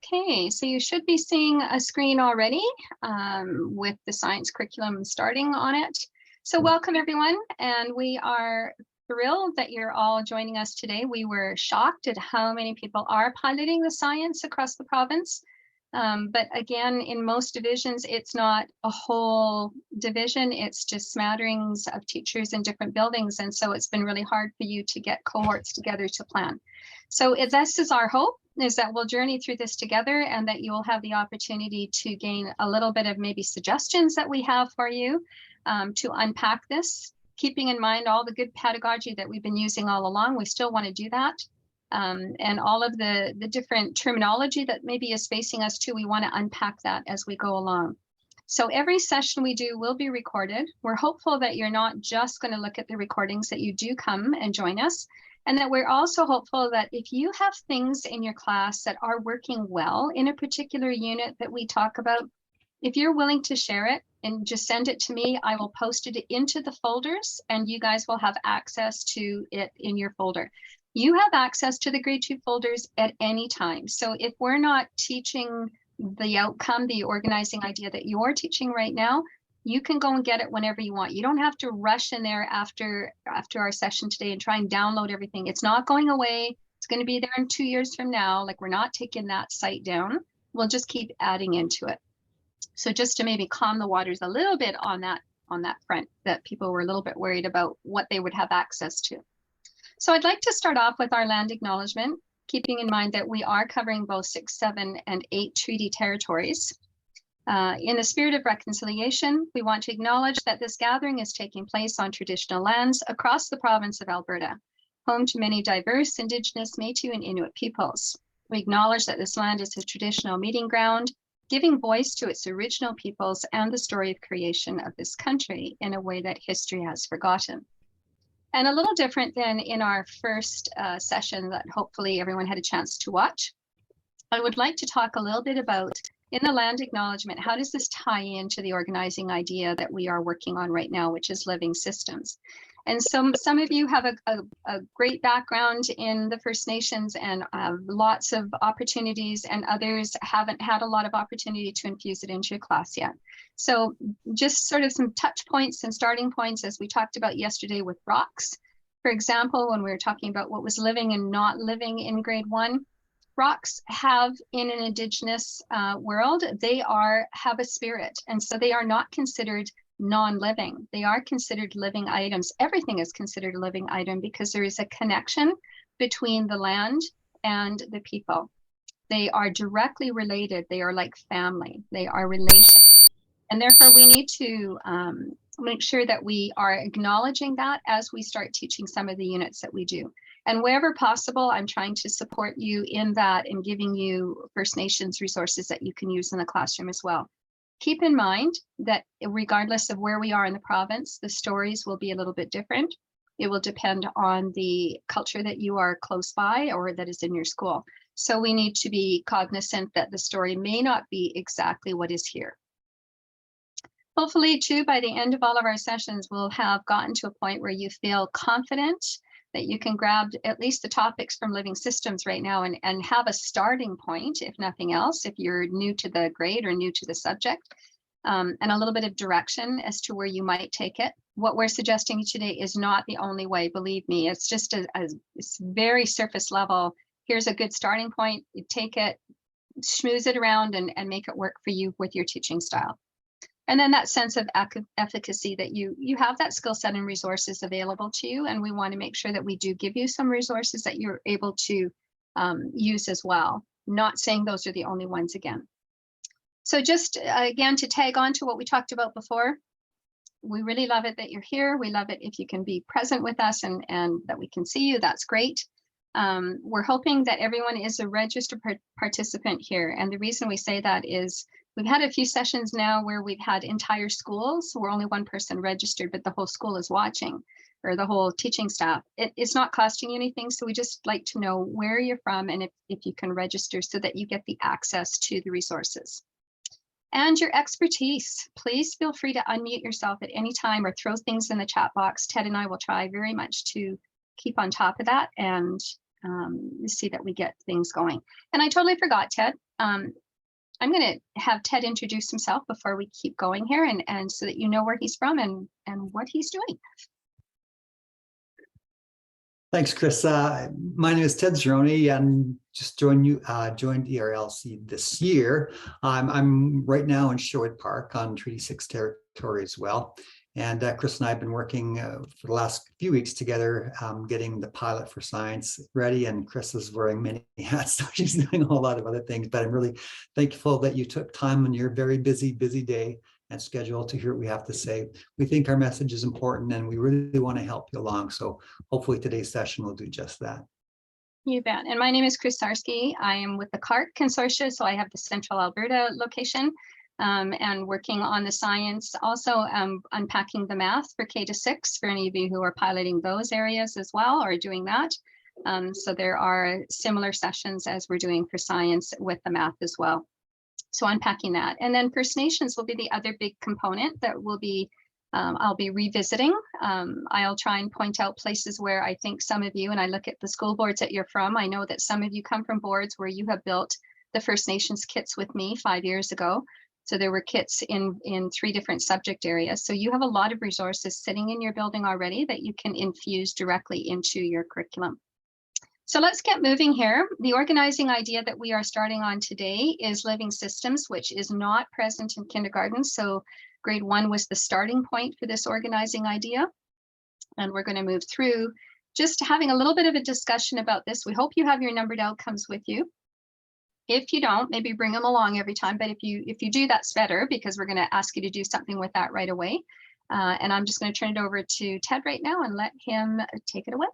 Okay, so you should be seeing a screen already with the science curriculum starting on it. So welcome everyone, and we are thrilled that you're all joining us today. We were shocked at how many people are piloting the science across the province. But again, in most divisions, it's not a whole division, it's just smatterings of teachers in different buildings. And so it's been really hard for you to get cohorts together to plan. So this is our hope, is that we'll journey through this together and that you will have the opportunity to gain a little bit of maybe suggestions that we have for you to unpack this, keeping in mind all the good pedagogy that we've been using all along. We still want to do that. And all of the different terminology that maybe is facing us too, we want to unpack that as we go along. So every session we do will be recorded. We're hopeful that you're not just going to look at the recordings, that you do come and join us. And that we're also hopeful that if you have things in your class that are working well in a particular unit that we talk about, if you're willing to share it and just send it to me, I will post it into the folders and you guys will have access to it in your folder. You have access to the grade 2 folders at any time. So if we're not teaching the outcome, the organizing idea that you're teaching right now, you can go and get it whenever you want. You don't have to rush in there after our session today and try and download everything. It's not going away. It's going to be there in 2 years from now. Like, we're not taking that site down. We'll just keep adding into it. So just to maybe calm the waters a little bit on that front, that people were a little bit worried about what they would have access to. So I'd like to start off with our land acknowledgement, keeping in mind that we are covering both 6, 7, and 8 treaty territories. In the spirit of reconciliation, we want to acknowledge that this gathering is taking place on traditional lands across the province of Alberta, home to many diverse Indigenous, Métis, and Inuit peoples. We acknowledge that this land is a traditional meeting ground, giving voice to its original peoples and the story of creation of this country in a way that history has forgotten. And a little different than in our first session that hopefully everyone had a chance to watch, I would like to talk a little bit about, in the land acknowledgement, how does this tie into the organizing idea that we are working on right now, which is living systems? And some of you have a great background in the First Nations and lots of opportunities, and others haven't had a lot of opportunity to infuse it into your class yet. So just sort of some touch points and starting points, as we talked about yesterday with rocks. For example, when we were talking about what was living and not living in grade 1, rocks have, in an Indigenous world, they have a spirit, and so they are not considered non-living. They are considered living items. Everything is considered a living item because there is a connection between the land and the people. They are directly related. They are like family. They are relations. And therefore, we need to make sure that we are acknowledging that as we start teaching some of the units that we do. And wherever possible, I'm trying to support you in that and giving you First Nations resources that you can use in the classroom as well. Keep in mind that regardless of where we are in the province, the stories will be a little bit different. It will depend on the culture that you are close by or that is in your school. So we need to be cognizant that the story may not be exactly what is here. Hopefully, too, by the end of all of our sessions, we'll have gotten to a point where you feel confident that you can grab at least the topics from living systems right now and have a starting point, if nothing else, if you're new to the grade or new to the subject, and a little bit of direction as to where you might take it. What we're suggesting today is not the only way, believe me. It's just it's very surface level. Here's a good starting point. You take it, schmooze it around, and make it work for you with your teaching style. And then that sense of efficacy that you have that skill set and resources available to you. And we want to make sure that we do give you some resources that you're able to use as well. Not saying those are the only ones again. So just again, to tag on to what we talked about before, we really love it that you're here. We love it if you can be present with us and that we can see you. That's great. We're hoping that everyone is a registered participant here. And the reason we say that is we've had a few sessions now where we've had entire schools where only one person registered, but the whole school is watching, or the whole teaching staff. It's not costing you anything. So we just like to know where you're from and if you can register so that you get the access to the resources. And your expertise, please feel free to unmute yourself at any time or throw things in the chat box. Ted and I will try very much to keep on top of that and see that we get things going. And I totally forgot Ted. I'm going to have Ted introduce himself before we keep going here, and so that you know where he's from and what he's doing. Thanks, Chris. My name is Ted Zeroni, and just joined ERLC this year. I'm right now in Sherwood Park on Treaty 6 territory as well. And Chris and I have been working for the last few weeks together, getting the pilot for science ready. And Chris is wearing many hats, so she's doing a whole lot of other things. But I'm really thankful that you took time on your very busy day and schedule to hear what we have to say. We think our message is important, and we really want to help you along. So hopefully today's session will do just that. You bet. And my name is Chris Sarsky. I am with the CARC Consortia, so I have the Central Alberta location. And working on the science, also unpacking the math for K-6 for any of you who are piloting those areas as well or doing that. So there are similar sessions as we're doing for science with the math as well. So unpacking that. And then First Nations will be the other big component that will be, I'll be revisiting. I'll try and point out places where I think some of you, and I look at the school boards that you're from, I know that some of you come from boards where you have built the First Nations kits with me 5 years ago. So there were kits in 3 different subject areas. So you have a lot of resources sitting in your building already that you can infuse directly into your curriculum. So let's get moving here. The organizing idea that we are starting on today is living systems, which is not present in kindergarten. So grade 1 was the starting point for this organizing idea. And we're going to move through just having a little bit of a discussion about this. We hope you have your numbered outcomes with you. If you don't, maybe bring them along every time. But if you do, that's better, because we're going to ask you to do something with that right away. And I'm just going to turn it over to Ted right now and let him take it away.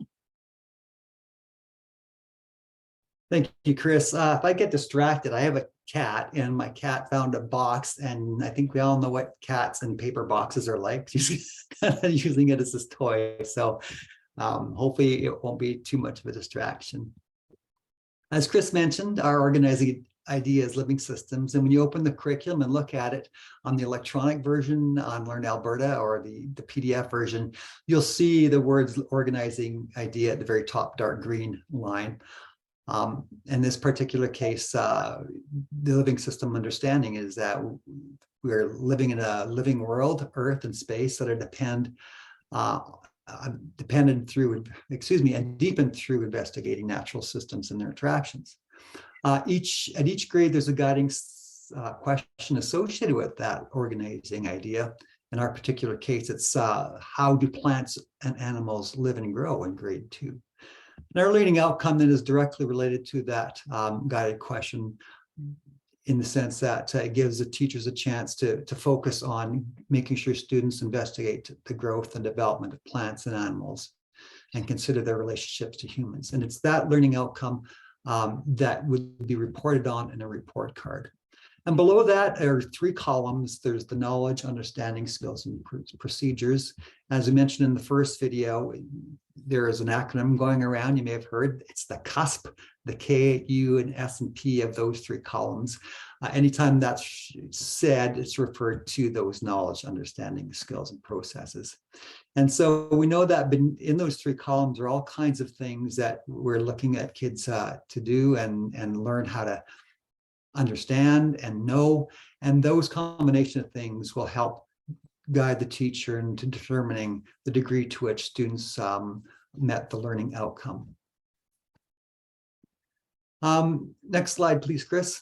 Thank you, Chris. If I get distracted, I have a cat, and my cat found a box, and I think we all know what cats and paper boxes are like, using it as this toy. So hopefully it won't be too much of a distraction. As Chris mentioned, our organizing idea is living systems. And when you open the curriculum and look at it on the electronic version on Learn Alberta or the PDF version, you'll see the words organizing idea at the very top dark green line. In this particular case, the living system understanding is that we're living in a living world, earth and space, that are dependent through, and deepened through investigating natural systems and their interactions. At each grade, there's a guiding question associated with that organizing idea. In our particular case, it's how do plants and animals live and grow in grade 2. And our learning outcome then is directly related to that guided question, in the sense that it gives the teachers a chance to focus on making sure students investigate the growth and development of plants and animals and consider their relationships to humans. And it's that learning outcome that would be reported on in a report card. And below that are 3 columns. There's the knowledge, understanding, skills, and procedures. As I mentioned in the first video, there is an acronym going around, you may have heard. It's the CUSP, the K, U, and S and P of those 3 columns. Anytime that's said, it's referred to those knowledge, understanding, skills, and processes. And so we know that in those 3 columns are all kinds of things that we're looking at kids to do and learn how to understand and know. And those combination of things will help guide the teacher into determining the degree to which students met the learning outcome. Next slide, please, Chris.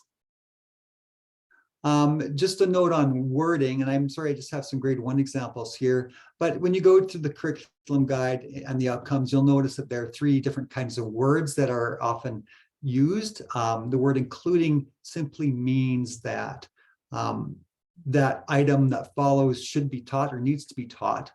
Just a note on wording, and I'm sorry, I just have some grade 1 examples here, but when you go to the curriculum guide and the outcomes, you'll notice that there are 3 different kinds of words that are often used. The word including simply means that that item that follows should be taught or needs to be taught.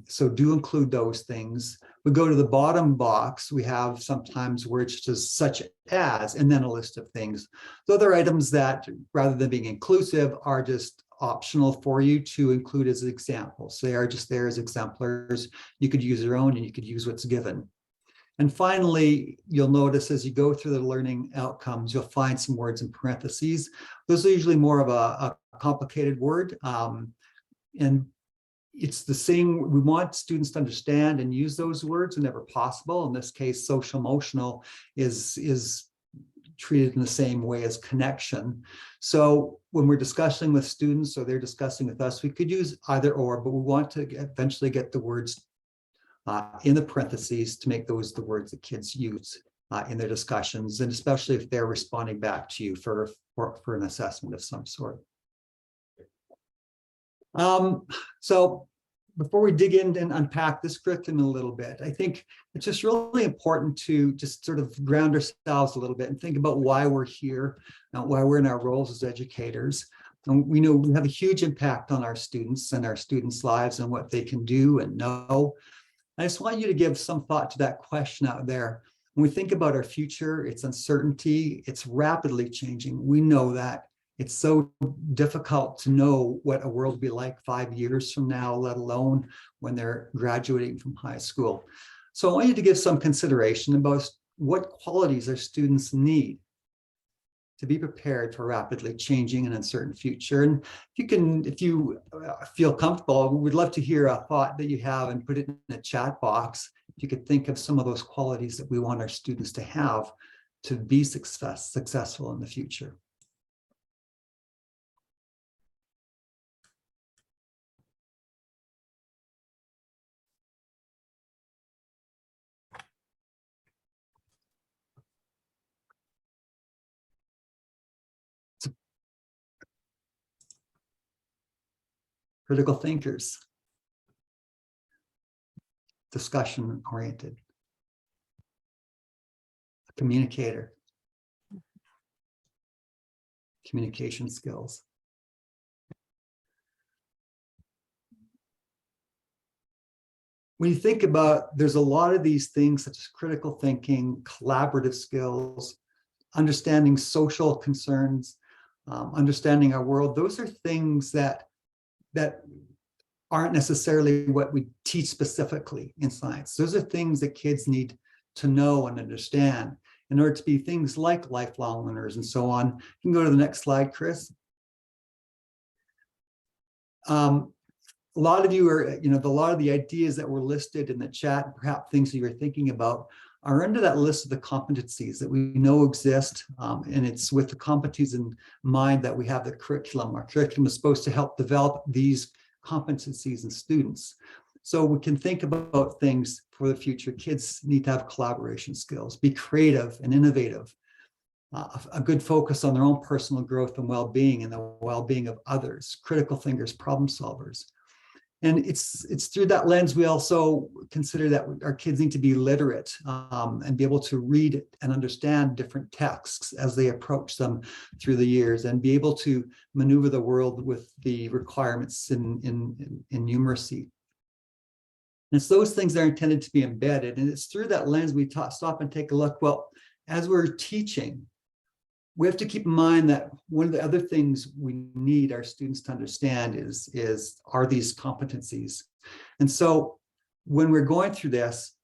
So do include those things. We go to the bottom box, we have sometimes words just such as, and then a list of things. So other items that, rather than being inclusive, are just optional for you to include as examples. They are just there as exemplars. You could use your own, and you could use what's given. And finally, you'll notice as you go through the learning outcomes, you'll find some words in parentheses. Those are usually more of a complicated word. And it's the same. We want students to understand and use those words whenever possible. In this case, social emotional is treated in the same way as connection. So when we're discussing with students or they're discussing with us, we could use either or, but we want to eventually get the words in the parentheses to make those the words that kids use in their discussions, and especially if they're responding back to you for an assessment of some sort. So before we dig in and unpack this curriculum a little bit, I think it's just really important to just sort of ground ourselves a little bit and think about why we're here, why we're in our roles as educators. And we know we have a huge impact on our students and our students' lives and what they can do and know. I just want you to give some thought to that question out there. When we think about our future, its uncertainty, it's rapidly changing. We know that. It's so difficult to know what a world will be like 5 years from now, let alone when they're graduating from high school. So I want you to give some consideration about what qualities our students need to be prepared for a rapidly changing and uncertain future. And if you feel comfortable, we'd love to hear a thought that you have and put it in the chat box. If you could think of some of those qualities that we want our students to have to be successful in the future. Critical thinkers, discussion oriented, a communicator, communication skills. When you think about, there's a lot of these things such as critical thinking, collaborative skills, understanding social concerns, understanding our world. Those are things that aren't necessarily what we teach specifically in science. Those are things that kids need to know and understand in order to be things like lifelong learners and so on. You can go to the next slide, Chris. A lot of you are, a lot of the ideas that were listed in the chat, perhaps things that you're thinking about, are under that list of the competencies that we know exist. And it's with the competencies in mind that we have the curriculum. Our curriculum is supposed to help develop these competencies in students. So we can think about things for the future. Kids need to have collaboration skills, be creative and innovative, a good focus on their own personal growth and well-being and the well-being of others, critical thinkers, problem solvers. And it's through that lens we also consider that our kids need to be literate and be able to read and understand different texts as they approach them through the years, and be able to maneuver the world with the requirements in numeracy. And it's those things that are intended to be embedded. And it's through that lens we stop and take a look. Well, as we're teaching, we have to keep in mind that one of the other things we need our students to understand are these competencies. And so when we're going through this,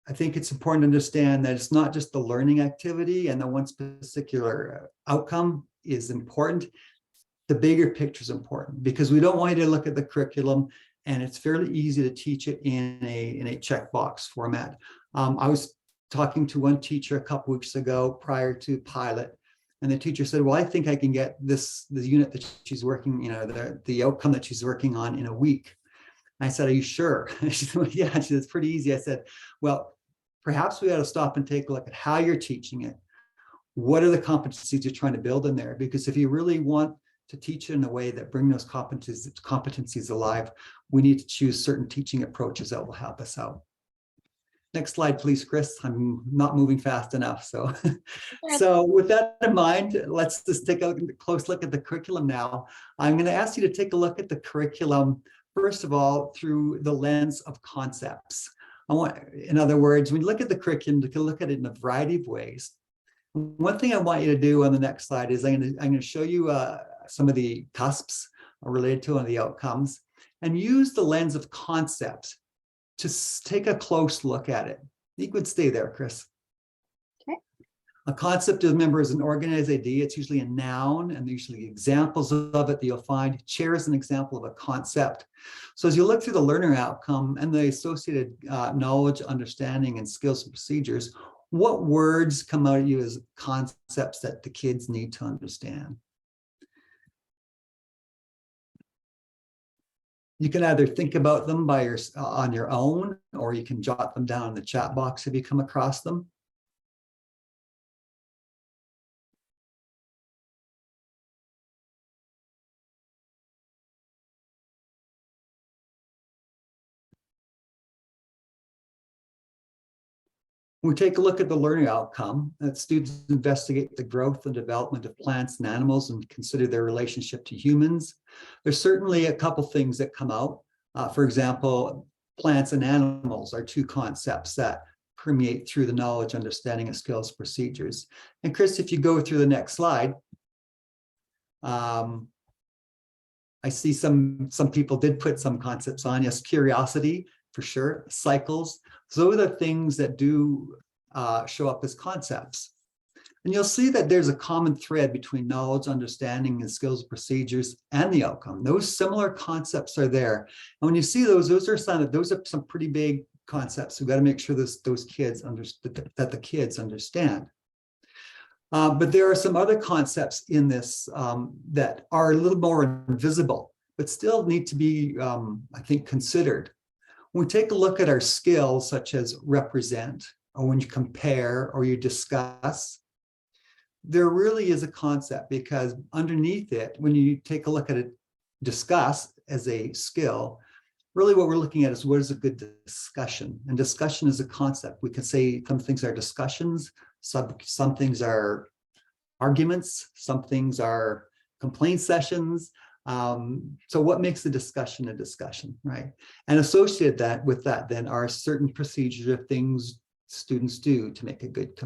I think it's important to understand that it's not just the learning activity and the one particular outcome is important. The bigger picture is important, because we don't want you to look at the curriculum and it's fairly easy to teach it in a checkbox format. I was talking to one teacher a couple weeks ago prior to pilot, and the teacher said, well, I think I can get the unit that she's working, the outcome that she's working on in a week. I said, are you sure? She said, well, yeah, she said, it's pretty easy. I said, well, perhaps we ought to stop and take a look at how you're teaching it. What are the competencies you're trying to build in there? Because if you really want to teach it in a way that bring those competencies alive, we need to choose certain teaching approaches that will help us out. Next slide, please, Chris. I'm not moving fast enough. So, so with that in mind, let's just take a close look at the curriculum now. I'm going to ask you to take a look at the curriculum, first of all, through the lens of concepts. In other words, when you look at the curriculum, you can look at it in a variety of ways. One thing I want you to do on the next slide is I'm going to show you some of the cusps related to the outcomes, and use the lens of concepts to take a close look at it. You could stay there, Chris. Okay. A concept, remember, is an organized idea. It's usually a noun, and usually examples of it that you'll find. Chair is an example of a concept. So as you look through the learner outcome and the associated knowledge, understanding, and skills and procedures, what words come out at you as concepts that the kids need to understand? You can either think about them on your own, or you can jot them down in the chat box if you come across them. We take a look at the learning outcome, that students investigate the growth and development of plants and animals and consider their relationship to humans. There's certainly a couple things that come out. For example, plants and animals are two concepts that permeate through the knowledge, understanding, and skills procedures. And Chris, if you go through the next slide, I see some people did put some concepts on. Yes, curiosity, for sure, cycles. So those are the things that do show up as concepts. And you'll see that there's a common thread between knowledge, understanding, and skills, procedures, and the outcome. Those similar concepts are there. And when you see those are some pretty big concepts. We've got to make sure that the kids understand. But there are some other concepts in this that are a little more invisible, but still need to be, I think, considered. When we take a look at our skills, such as represent, or when you compare or you discuss, there really is a concept, because underneath it, when you take a look at it, discuss as a skill, really what we're looking at is what is a good discussion. And discussion is a concept. We can say some things are discussions, some things are arguments, some things are complaint sessions. So what makes a discussion, right? And associated with that then are certain procedures of things students do to make a good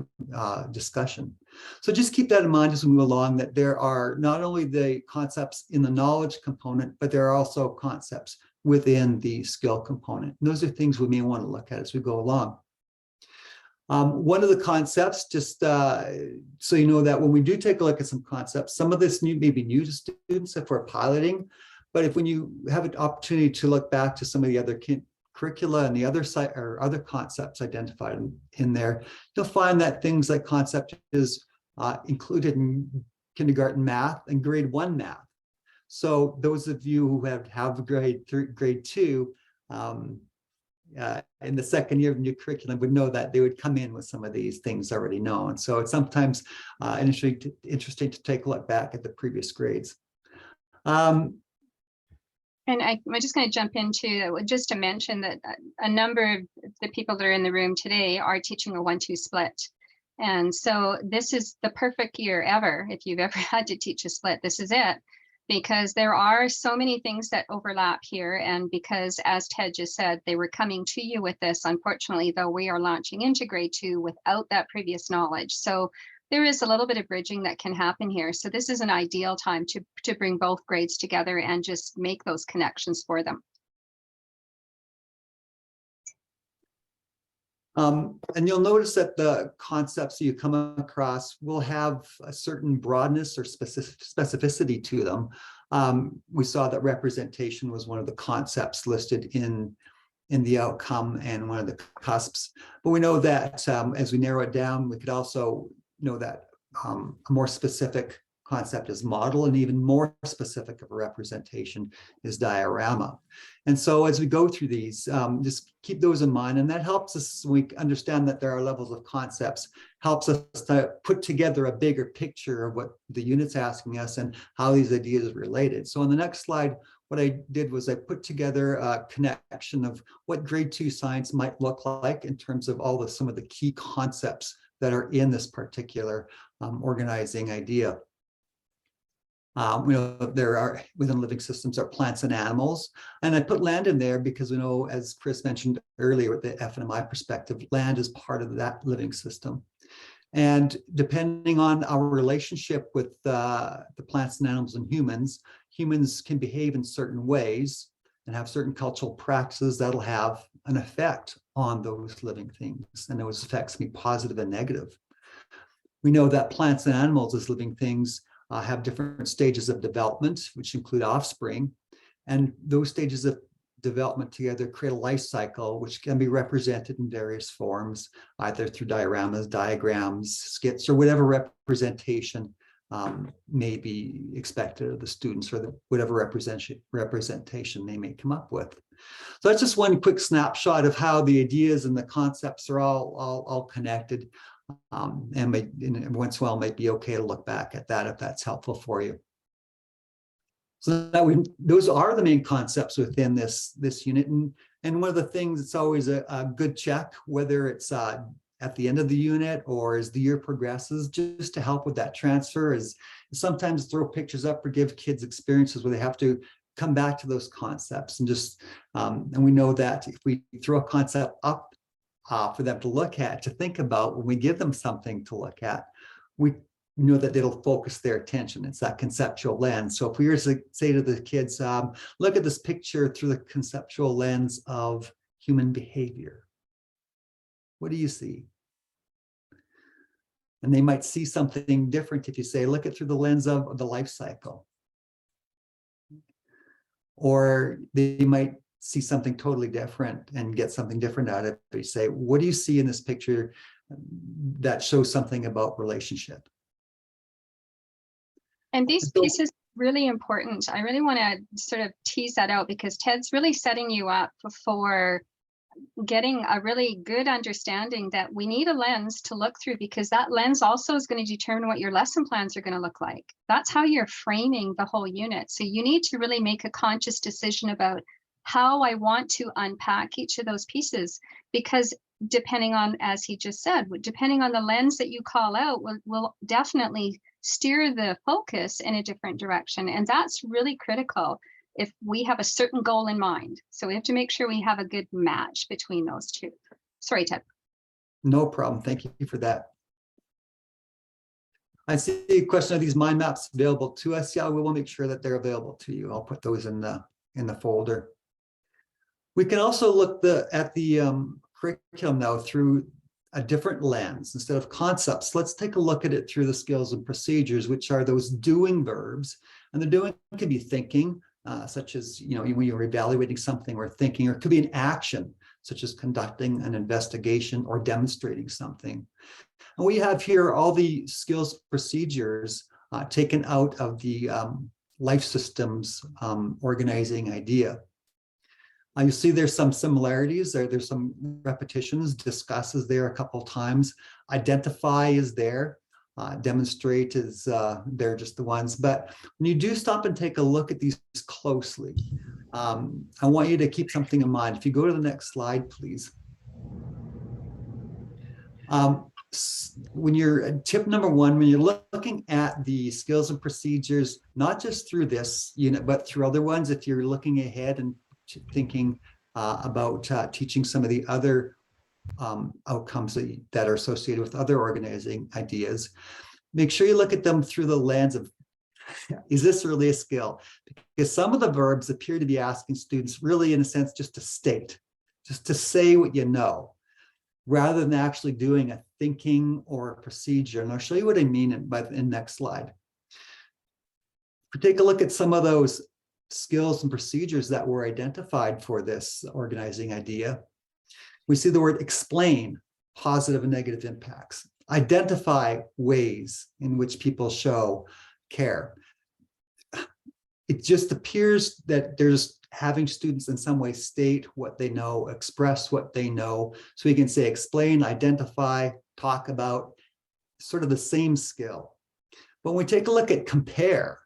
discussion. So just keep that in mind as we move along, that there are not only the concepts in the knowledge component, but there are also concepts within the skill component. And those are things we may want to look at as we go along. One of the concepts, just so you know, that when we do take a look at some concepts, some of this may be new to students if we're piloting, but when you have an opportunity to look back to some of the other curricula and the other site or other concepts identified in there, you'll find that things like concept is included in kindergarten math and grade 1 math. So those of you who have grade 2, in the second year of new curriculum would know that they would come in with some of these things already known. So it's sometimes interesting to take a look back at the previous grades. And I'm just going to jump into just to mention that a number of the people that are in the room today are teaching a 1-2 split. And so this is the perfect year ever. If you've ever had to teach a split, this is it. Because there are so many things that overlap here. And because, as Ted just said, they were coming to you with this, unfortunately, though, we are launching into grade 2 without that previous knowledge. So there is a little bit of bridging that can happen here. So this is an ideal time to bring both grades together and just make those connections for them. And you'll notice that the concepts you come across will have a certain broadness or specificity to them. We saw that representation was one of the concepts listed in the outcome and one of the cusps. But we know that as we narrow it down, we could also know that a more specific concept is model, and even more specific of a representation is diorama. And so as we go through these, just keep those in mind, and that helps us, we understand that there are levels of concepts, helps us to put together a bigger picture of what the unit's asking us and how these ideas are related. So on the next slide, what I did was I put together a connection of what grade 2 science might look like in terms of some of the key concepts that are in this particular organizing idea. We know there are, within living systems, are plants and animals. And I put land in there because we know, as Chris mentioned earlier, with the FNMI perspective, land is part of that living system. And depending on our relationship with the plants and animals and humans, humans can behave in certain ways and have certain cultural practices that'll have an effect on those living things. And those effects can be positive and negative. We know that plants and animals as living things have different stages of development, which include offspring. And those stages of development together create a life cycle, which can be represented in various forms, either through dioramas, diagrams, skits, or whatever representation may be expected of the students, or whatever representation they may come up with. So that's just one quick snapshot of how the ideas and the concepts are all connected. And once in a while, it might be okay to look back at that if that's helpful for you. So that those are the main concepts within this unit. And one of the things, it's always a good check, whether it's at the end of the unit or as the year progresses, just to help with that transfer, is sometimes throw pictures up or give kids experiences where they have to come back to those concepts. And just and we know that if we throw a concept up for them to look at, to think about, when we give them something to look at, we know that it'll focus their attention. It's that conceptual lens. So if we were to say to the kids, look at this picture through the conceptual lens of human behavior, what do you see? And they might see something different if you say, look at through the lens of the life cycle. Or they might see something totally different and get something different out of it. They say, what do you see in this picture that shows something about relationship? And these pieces really important. I really want to sort of tease that out, because Ted's really setting you up for getting a really good understanding that we need a lens to look through, because that lens also is going to determine what your lesson plans are going to look like. That's how you're framing the whole unit. So you need to really make a conscious decision about how I want to unpack each of those pieces, because depending on, as he just said, depending on the lens that you call out will definitely steer the focus in a different direction. And that's really critical if we have a certain goal in mind. So we have to make sure we have a good match between those two. Sorry, Ted. No problem. Thank you for that. I see a question, are these mind maps available to us? Yeah, we will make sure that they're available to you. I'll put those in the folder. We can also look at the curriculum now through a different lens. Instead of concepts, let's take a look at it through the skills and procedures, which are those doing verbs. And the doing can be thinking, such as, when you're evaluating something, or thinking, or it could be an action, such as conducting an investigation or demonstrating something. And we have here all the skills procedures taken out of the life systems organizing idea. You see there's some similarities, there's some repetitions. Discuss is there a couple of times. Identify is there. Demonstrate is, they're just the ones. But when you do stop and take a look at these closely, I want you to keep something in mind. If you go to the next slide, please. When you're tip number one, when you're looking at the skills and procedures, not just through this unit, but through other ones, if you're looking ahead and thinking about teaching some of the other outcomes that are associated with other organizing ideas, make sure you look at them through the lens of, is this really a skill? Because some of the verbs appear to be asking students really, in a sense, just to state, just to say what you know, rather than actually doing a thinking or a procedure. And I'll show you what I mean in the next slide. If we take a look at some of those skills and procedures that were identified for this organizing idea, we see the word explain, positive and negative impacts. Identify ways in which people show care. It just appears that there's having students in some way state what they know, express what they know. So we can say explain, identify, talk about, sort of the same skill. But when we take a look at compare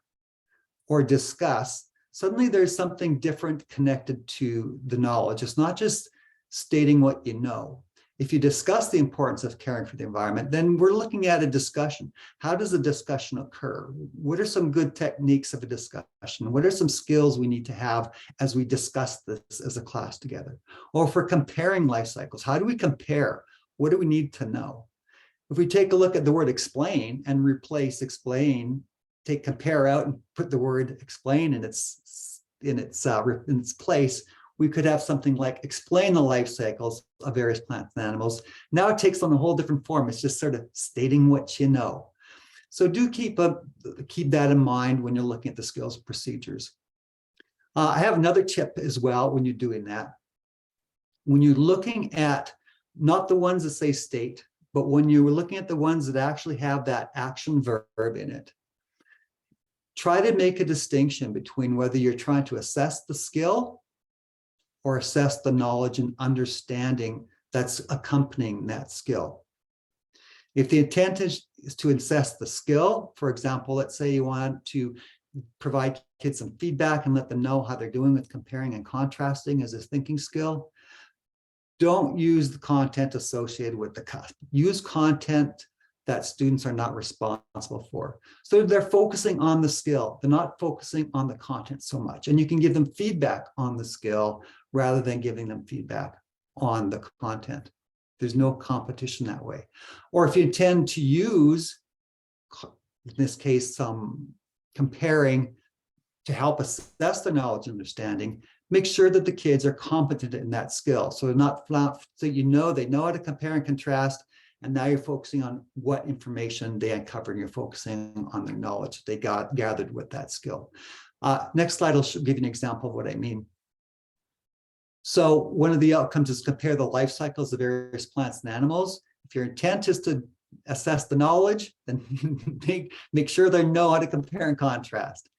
or discuss, suddenly there's something different connected to the knowledge. It's not just stating what you know. If you discuss the importance of caring for the environment, then we're looking at a discussion. How does a discussion occur? What are some good techniques of a discussion? What are some skills we need to have as we discuss this as a class together? Or for comparing life cycles, how do we compare? What do we need to know? If we take a look at the word explain and replace explain, take compare out and put the word explain in its place, we could have something like explain the life cycles of various plants and animals. Now it takes on a whole different form. It's just sort of stating what you know. So do keep that in mind when you're looking at the skills procedures. I have another tip as well when you're doing that. When you're looking at not the ones that say state, but when you're looking at the ones that actually have that action verb in it, try to make a distinction between whether you're trying to assess the skill or assess the knowledge and understanding that's accompanying that skill. If the intent is to assess the skill, for example, let's say you want to provide kids some feedback and let them know how they're doing with comparing and contrasting as a thinking skill, don't use the content associated with the cusp. Use content that students are not responsible for. So they're focusing on the skill. They're not focusing on the content so much. And you can give them feedback on the skill rather than giving them feedback on the content. There's no competition that way. Or if you intend to use, in this case, some comparing to help assess the knowledge and understanding, make sure that the kids are competent in that skill. So not flat, so they know how to compare and contrast, and now you're focusing on what information they uncovered, and you're focusing on their knowledge they gathered with that skill. Next slide will give you an example of what I mean. So one of the outcomes is compare the life cycles of various plants and animals. If your intent is to assess the knowledge, then make sure they know how to compare and contrast.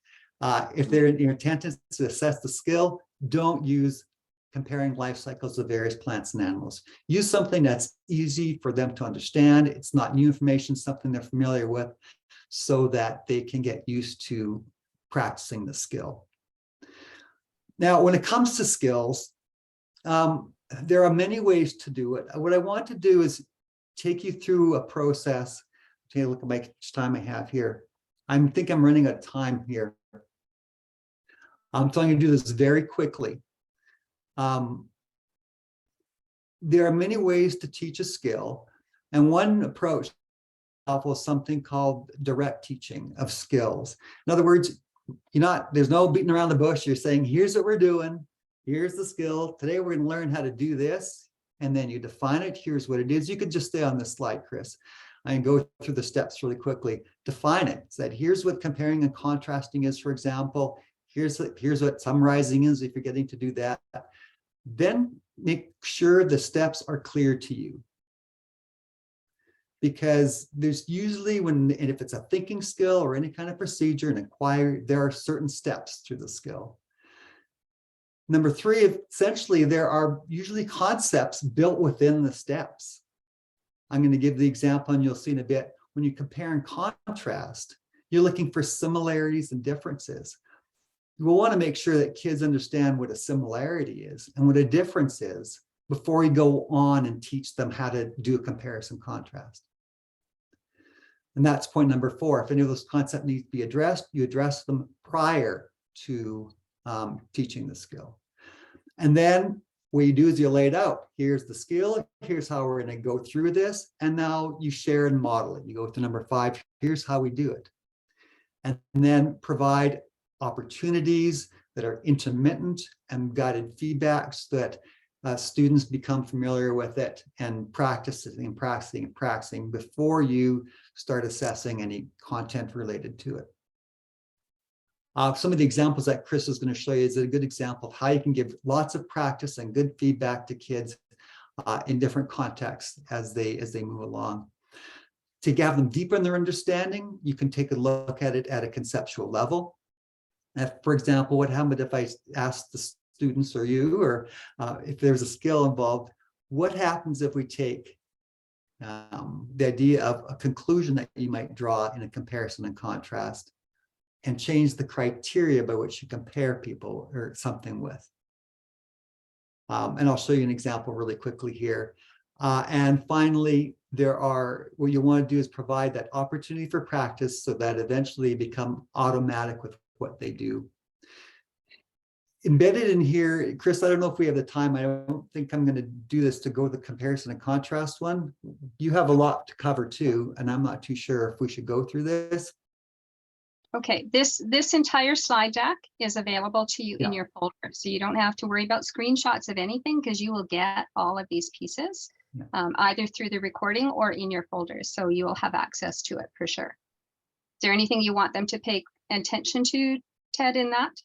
If your intent is to assess the skill, don't use comparing life cycles of various plants and animals. Use something that's easy for them to understand. It's not new information, something they're familiar with, so that they can get used to practicing the skill. Now, when it comes to skills, there are many ways to do it. What I want to do is take you through a process. Take a look at how much time I have here. I think I'm running out of time here. So I'm going to do this very quickly. There are many ways to teach a skill, and one approach is something called direct teaching of skills. In other words, there's no beating around the bush. You're saying, here's what we're doing. Here's the skill. Today we're going to learn how to do this, and then you define it. Here's what it is. You could just stay on this slide, Chris. I can go through the steps really quickly. Define it. Said, here's what comparing and contrasting is, for example. Here's what summarizing is if you're getting to do that. Then make sure the steps are clear to you. Because there's usually and if it's a thinking skill or any kind of procedure and inquiry, there are certain steps through the skill. Number three, essentially, there are usually concepts built within the steps. I'm going to give the example, and you'll see in a bit. When you compare and contrast, you're looking for similarities and differences. We'll want to make sure that kids understand what a similarity is and what a difference is before we go on and teach them how to do a comparison contrast. And that's point number 4. If any of those concepts need to be addressed, you address them prior to teaching the skill. And then what you do is you lay it out. Here's the skill. Here's how we're going to go through this. And now you share and model it. You go to number 5. Here's how we do it. And then provide opportunities that are intermittent and guided feedback so that students become familiar with it and practicing and practicing and practicing before you start assessing any content related to it. Some of the examples that Chris is going to show you is a good example of how you can give lots of practice and good feedback to kids in different contexts as they move along. To have them deeper in their understanding, you can take a look at it at a conceptual level. For example, what happened if I asked the students or you, or if there's a skill involved, what happens if we take the idea of a conclusion that you might draw in a comparison and contrast and change the criteria by which you compare people or something with? And I'll show you an example really quickly here. And finally, what you want to do is provide that opportunity for practice so that eventually you become automatic with what they do. Embedded in here, Chris, I don't know if we have the time. I don't think I'm going to do this to go to the comparison and contrast one. You have a lot to cover too, and I'm not too sure if we should go through this. Okay, this entire slide deck is available to you in Yeah. your folder. So you don't have to worry about screenshots of anything because you will get all of these pieces Yeah. either through the recording or in your folders. So you will have access to it for sure. Is there anything you want them to pay attention to, Ted, in that?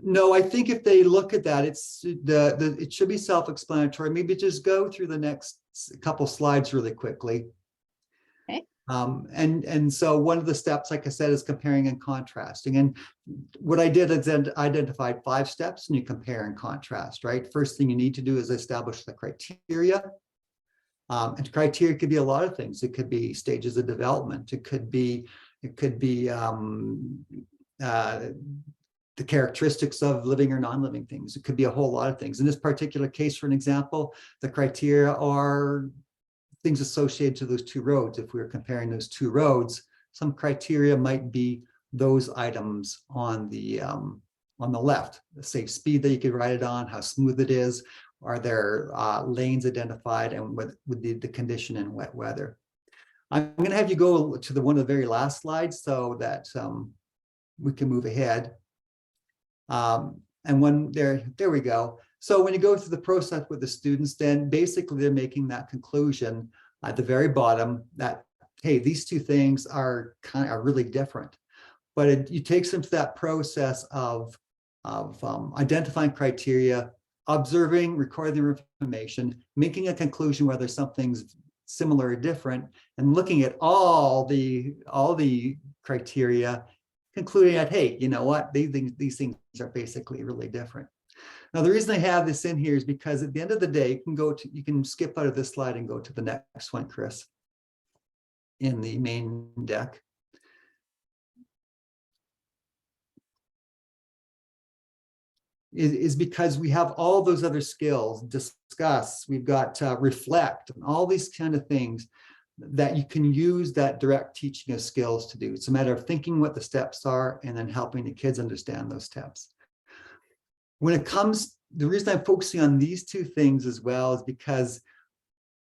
No, I think if they look at that, it should be self-explanatory. Maybe just go through the next couple slides really quickly. Okay. And so one of the steps, like I said, is comparing and contrasting. And what I did is then identified 5 steps, and you compare and contrast, right? First thing you need to do is establish the criteria. And criteria could be a lot of things. It could be stages of development. It could be the characteristics of living or non-living things. It could be a whole lot of things. In this particular case, for an example, the criteria are things associated to those 2 roads. If we were comparing those 2 roads, some criteria might be those items on the left, the safe speed that you could ride it on, how smooth it is, are there lanes identified, and with the condition in wet weather. I'm going to have you go to one of the very last slides so that we can move ahead. And when there we go. So when you go through the process with the students, then basically they're making that conclusion at the very bottom that, hey, these 2 things are really different. But it takes them to that process of identifying criteria, observing, recording the information, making a conclusion whether something's similar or different, and looking at all the criteria, concluding that, hey, you know what, these things are basically really different. Now, the reason I have this in here is because at the end of the day, you can skip out of this slide and go to the next one, Chris, in the main deck. Is because we have all those other skills, discuss, we've got reflect, and all these kind of things that you can use that direct teaching of skills to do. It's a matter of thinking what the steps are and then helping the kids understand those steps. When it comes, the reason I'm focusing on these 2 things as well is because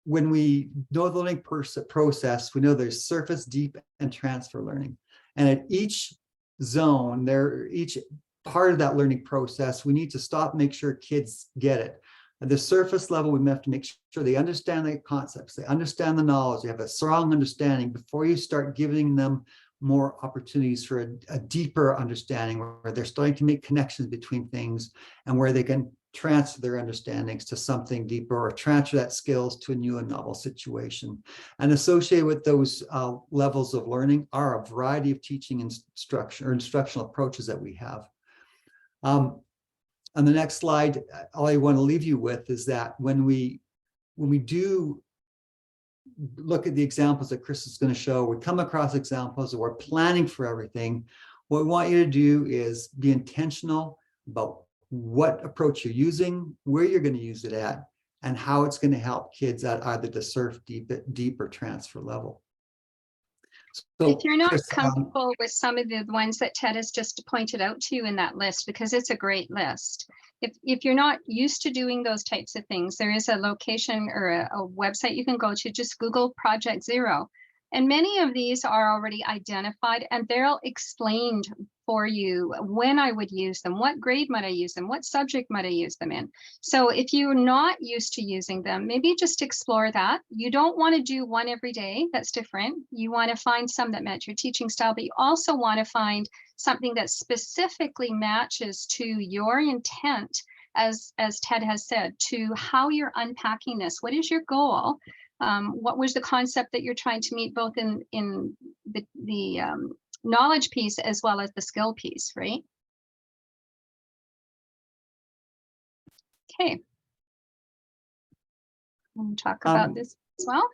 when we know the learning process, we know there's surface, deep, and transfer learning. And at each zone, each part of that learning process, we need to stop and make sure kids get it. At the surface level, we have to make sure they understand the concepts, they understand the knowledge, they have a strong understanding before you start giving them more opportunities for a deeper understanding where they're starting to make connections between things and where they can transfer their understandings to something deeper or transfer that skills to a new and novel situation. And associated with those levels of learning are a variety of teaching instructional approaches that we have. On the next slide, all I want to leave you with is that when we do look at the examples that Chris is going to show, we come across examples and we're planning for everything. What we want you to do is be intentional about what approach you're using, where you're going to use it at, and how it's going to help kids at either the surf, deep or transfer level. So, if you're not Chris, comfortable with some of the ones that Ted has just pointed out to you in that list, because it's a great list. If you're not used to doing those types of things, there is a location or a website you can go to, just Google Project Zero. And many of these are already identified and they're explained for you when I would use them, what grade might I use them, what subject might I use them in. So if you're not used to using them, maybe just explore that. You don't want to do one every day, that's different. You want to find some that match your teaching style, but you also want to find something that specifically matches to your intent, as Ted has said, to how you're unpacking this. What is your goal? What was the concept that you're trying to meet both in the knowledge piece as well as the skill piece, right? Okay. We'll talk about this as well.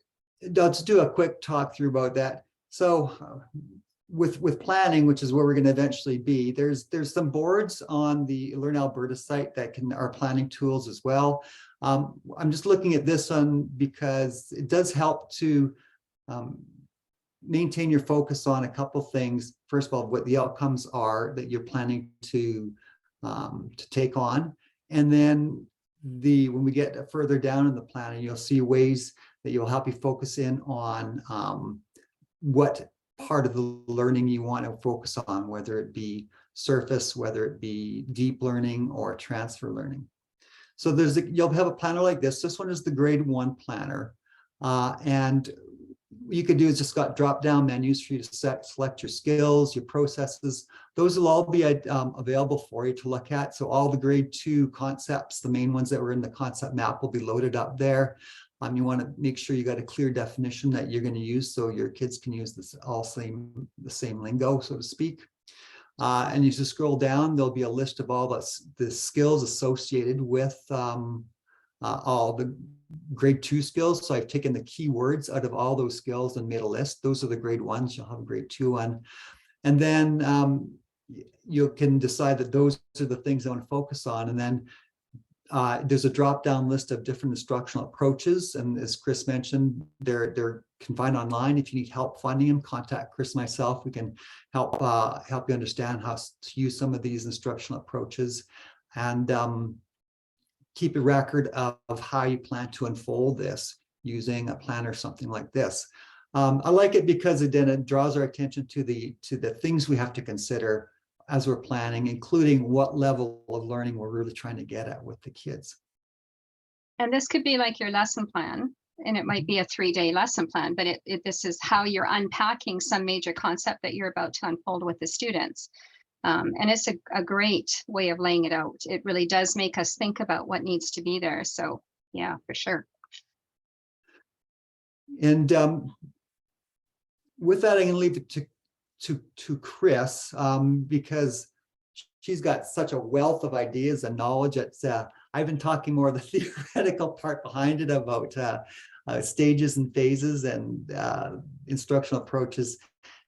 Let's do a quick talk through about that. So with planning, which is where we're going to eventually be, there's some boards on the Learn Alberta site that are planning tools as well. I'm just looking at this one because it does help to maintain your focus on a couple things. First of all, what the outcomes are that you're planning to take on, and then when we get further down in the planning, you'll see ways that will help you focus in on what part of the learning you want to focus on, whether it be surface, whether it be deep learning or transfer learning. So you'll have a planner like this. This one is the grade 1 planner. And what you can do is just got drop-down menus for you to select your skills, your processes. Those will all be available for you to look at. So all the grade 2 concepts, the main ones that were in the concept map, will be loaded up there. You want to make sure you got a clear definition that you're going to use, so your kids can use the same lingo, so to speak. And you just scroll down, there'll be a list of all the skills associated with all the grade 2 skills. So I've taken the keywords out of all those skills and made a list. Those are the grade 1s. You'll have a grade 2 one. And then you can decide that those are the things I want to focus on. And then there's a drop-down list of different instructional approaches. And as Chris mentioned, they're can find online. If you need help finding them, contact Chris and myself. We can help you understand how to use some of these instructional approaches, and keep a record of how you plan to unfold this using a plan or something like this. I like it because it draws our attention to the things we have to consider as we're planning, including what level of learning we're really trying to get at with the kids. And this could be like your lesson plan, and it might be a 3-day lesson plan, but this is how you're unpacking some major concept that you're about to unfold with the students. And it's a great way of laying it out. It really does make us think about what needs to be there. So yeah, for sure. And with that, I'm going to leave it to Chris, because she's got such a wealth of ideas and knowledge. I've been talking more of the theoretical part behind it about stages and phases and instructional approaches.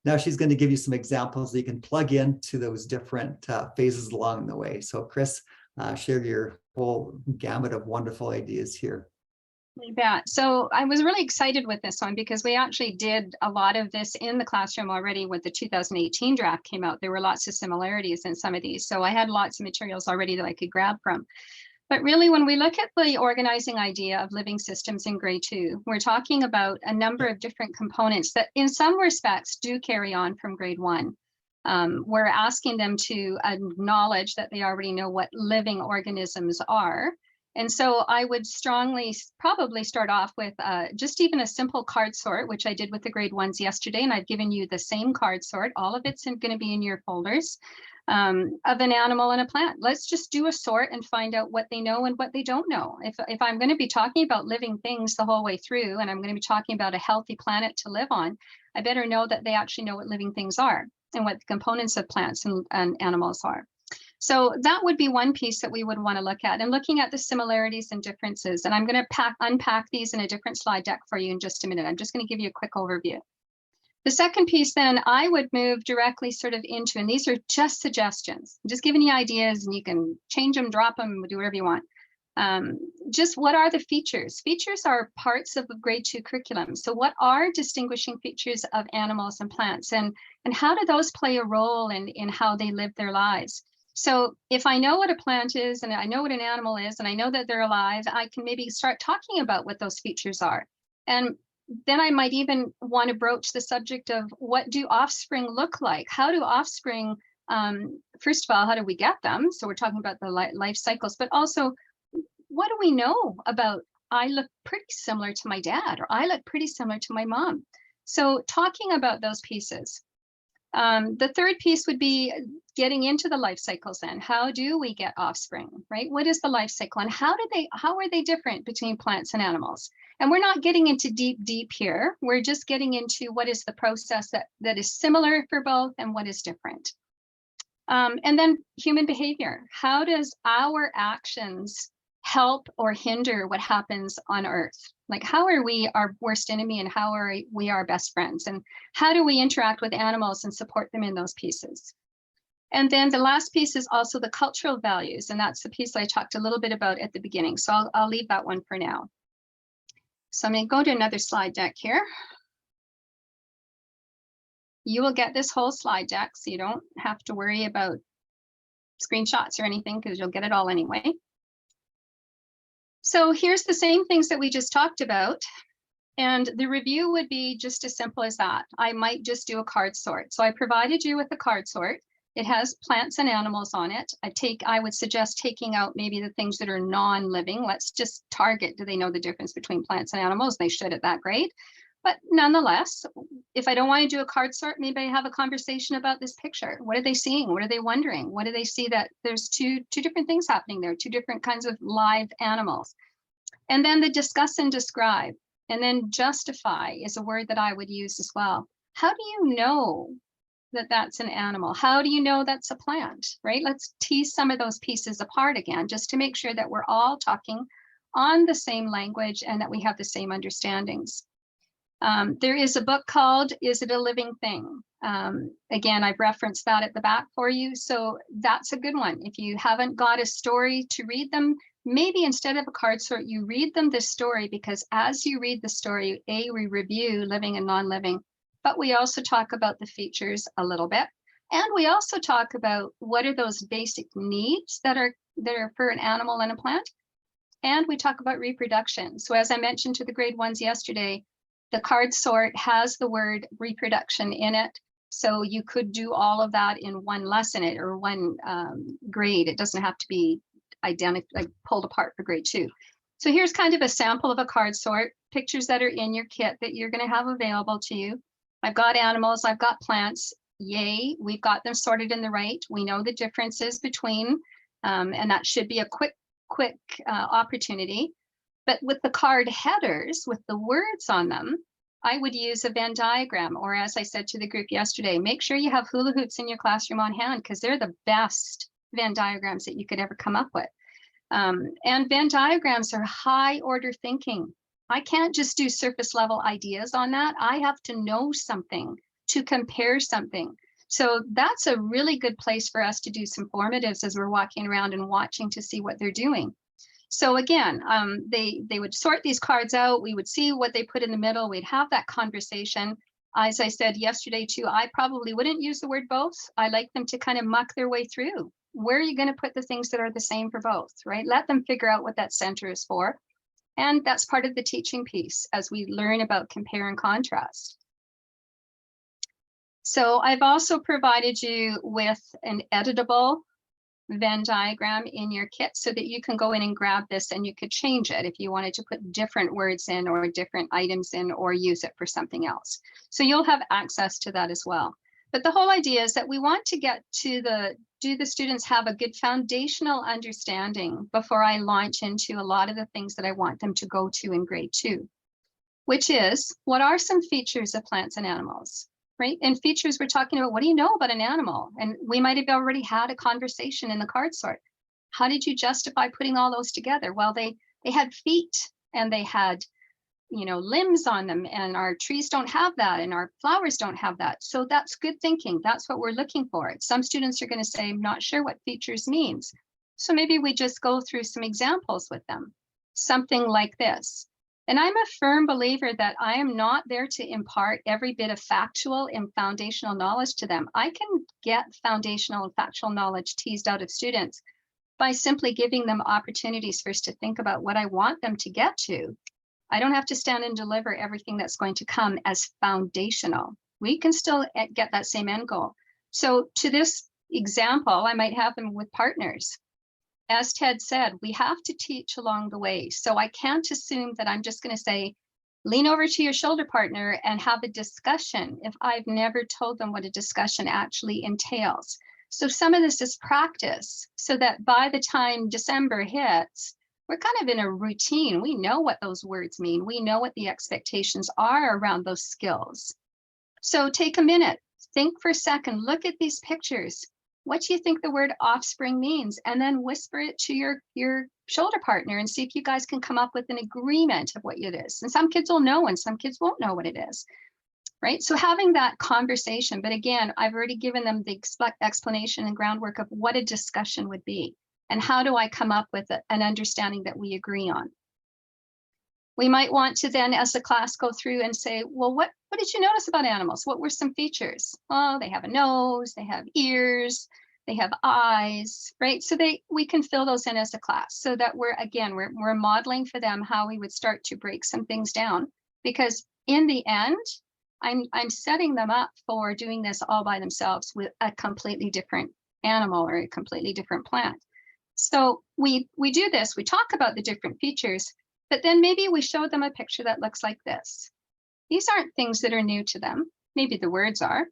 Now she's going to give you some examples that you can plug into those different phases along the way. So Chris, share your whole gamut of wonderful ideas here. You bet. So I was really excited with this one because we actually did a lot of this in the classroom already when the 2018 draft came out. There were lots of similarities in some of these. So I had lots of materials already that I could grab from. But really, when we look at the organizing idea of living systems in grade 2, we're talking about a number of different components that in some respects do carry on from grade 1. We're asking them to acknowledge that they already know what living organisms are. And so I would strongly probably start off with just even a simple card sort, which I did with the grade 1s yesterday, and I've given you the same card sort. All of it's going to be in your folders of an animal and a plant. Let's just do a sort and find out what they know and what they don't know. If I'm going to be talking about living things the whole way through, and I'm going to be talking about a healthy planet to live on, I better know that they actually know what living things are and what the components of plants and animals are. So that would be one piece that we would want to look at, and looking at the similarities and differences. And I'm going to unpack these in a different slide deck for you in just a minute. I'm just going to give you a quick overview. The second piece, then, I would move directly sort of into, and these are just suggestions. I'm just giving you ideas, and you can change them, drop them, do whatever you want. Just what are the features? Features are parts of the grade 2 curriculum. So what are distinguishing features of animals and plants, and how do those play a role in how they live their lives? So if I know what a plant is, and I know what an animal is, and I know that they're alive, I can maybe start talking about what those features are. And then I might even want to broach the subject of, what do offspring look like? How do offspring, first of all, how do we get them? So we're talking about the life cycles, but also, what do we know about, I look pretty similar to my dad, or I look pretty similar to my mom. So talking about those pieces. The third piece would be getting into the life cycles then. How do we get offspring, right? What is the life cycle, and how are they different between plants and animals? And we're not getting into deep here. We're just getting into what is the process that is similar for both and what is different. And then human behavior. How does our actions help or hinder what happens on Earth? Like, how are we our worst enemy, and how are we our best friends? And how do we interact with animals and support them in those pieces? And then the last piece is also the cultural values. And that's the piece I talked a little bit about at the beginning. So I'll leave that one for now. So I'm going to go to another slide deck here. You will get this whole slide deck, so you don't have to worry about screenshots or anything, because you'll get it all anyway. So here's the same things that we just talked about. And the review would be just as simple as that. I might just do a card sort. So I provided you with a card sort. It has plants and animals on it. I would suggest taking out maybe the things that are non-living. Let's just target, do they know the difference between plants and animals? They should at that grade. But nonetheless, if I don't want to do a card sort, maybe I have a conversation about this picture. What are they seeing? What are they wondering? What do they see that there's two different things happening there, two different kinds of live animals? And then the discuss and describe. And then justify is a word that I would use as well. How do you know that that's an animal? How do you know that's a plant, right? Let's tease some of those pieces apart again, just to make sure that we're all talking on the same language and that we have the same understandings. There is a book called Is It a Living Thing? Again, I've referenced that at the back for you. So that's a good one. If you haven't got a story to read them, maybe instead of a card sort, you read them this story, because as you read the story, we review living and non-living, but we also talk about the features a little bit. And we also talk about what are those basic needs that are for an animal and a plant. And we talk about reproduction. So as I mentioned to the grade ones yesterday, the card sort has the word reproduction in it. So you could do all of that in one lesson or one grade. It doesn't have to be identical, like pulled apart for grade 2. So here's kind of a sample of a card sort, pictures that are in your kit that you're going to have available to you. I've got animals, I've got plants. Yay, we've got them sorted in the right. We know the differences between, and that should be a quick opportunity. But with the card headers, with the words on them, I would use a Venn diagram, or as I said to the group yesterday, make sure you have hula hoops in your classroom on hand, because they're the best Venn diagrams that you could ever come up with. And Venn diagrams are high order thinking. I can't just do surface level ideas on that. I have to know something to compare something. So that's a really good place for us to do some formatives as we're walking around and watching to see what they're doing. So again, they would sort these cards out. We would see what they put in the middle. We'd have that conversation. As I said yesterday too, I probably wouldn't use the word both. I like them to kind of muck their way through. Where are you going to put the things that are the same for both, right? Let them figure out what that center is for. And that's part of the teaching piece as we learn about compare and contrast. So I've also provided you with an editable Venn diagram in your kit so that you can go in and grab this and you could change it if you wanted to put different words in or different items in or use it for something else. So you'll have access to that as well. But the whole idea is that we want to get to do the students have a good foundational understanding before I launch into a lot of the things that I want them to go to in grade 2, which is what are some features of plants and animals? Right? And features, we're talking about, what do you know about an animal? And we might have already had a conversation in the card sort. How did you justify putting all those together? Well, they had feet and they had, limbs on them, and our trees don't have that and our flowers don't have that. So that's good thinking. That's what we're looking for. Some students are going to say, I'm not sure what features means. So maybe we just go through some examples with them. Something like this. And I'm a firm believer that I am not there to impart every bit of factual and foundational knowledge to them. I can get foundational and factual knowledge teased out of students by simply giving them opportunities first to think about what I want them to get to. I don't have to stand and deliver everything that's going to come as foundational. We can still get that same end goal. So to this example, I might have them with partners. As Ted said, we have to teach along the way. So I can't assume that I'm just going to say, lean over to your shoulder partner and have a discussion if I've never told them what a discussion actually entails. So some of this is practice so that by the time December hits, we're kind of in a routine. We know what those words mean. We know what the expectations are around those skills. So take a minute, think for a second, look at these pictures. What do you think the word offspring means? And then whisper it to your shoulder partner and see if you guys can come up with an agreement of what it is. And some kids will know and some kids won't know what it is, right? So having that conversation, but again, I've already given them the explanation and groundwork of what a discussion would be and how do I come up with an understanding that we agree on. We might want to then, as the class, go through and say, well, what did you notice about animals? What were some features? Oh, they have a nose, they have ears, they have eyes, right? So we can fill those in as a class so that we're modeling for them how we would start to break some things down because in the end, I'm setting them up for doing this all by themselves with a completely different animal or a completely different plant. So we do this, we talk about the different features, but then maybe we show them a picture that looks like this. These aren't things that are new to them. Maybe the words are,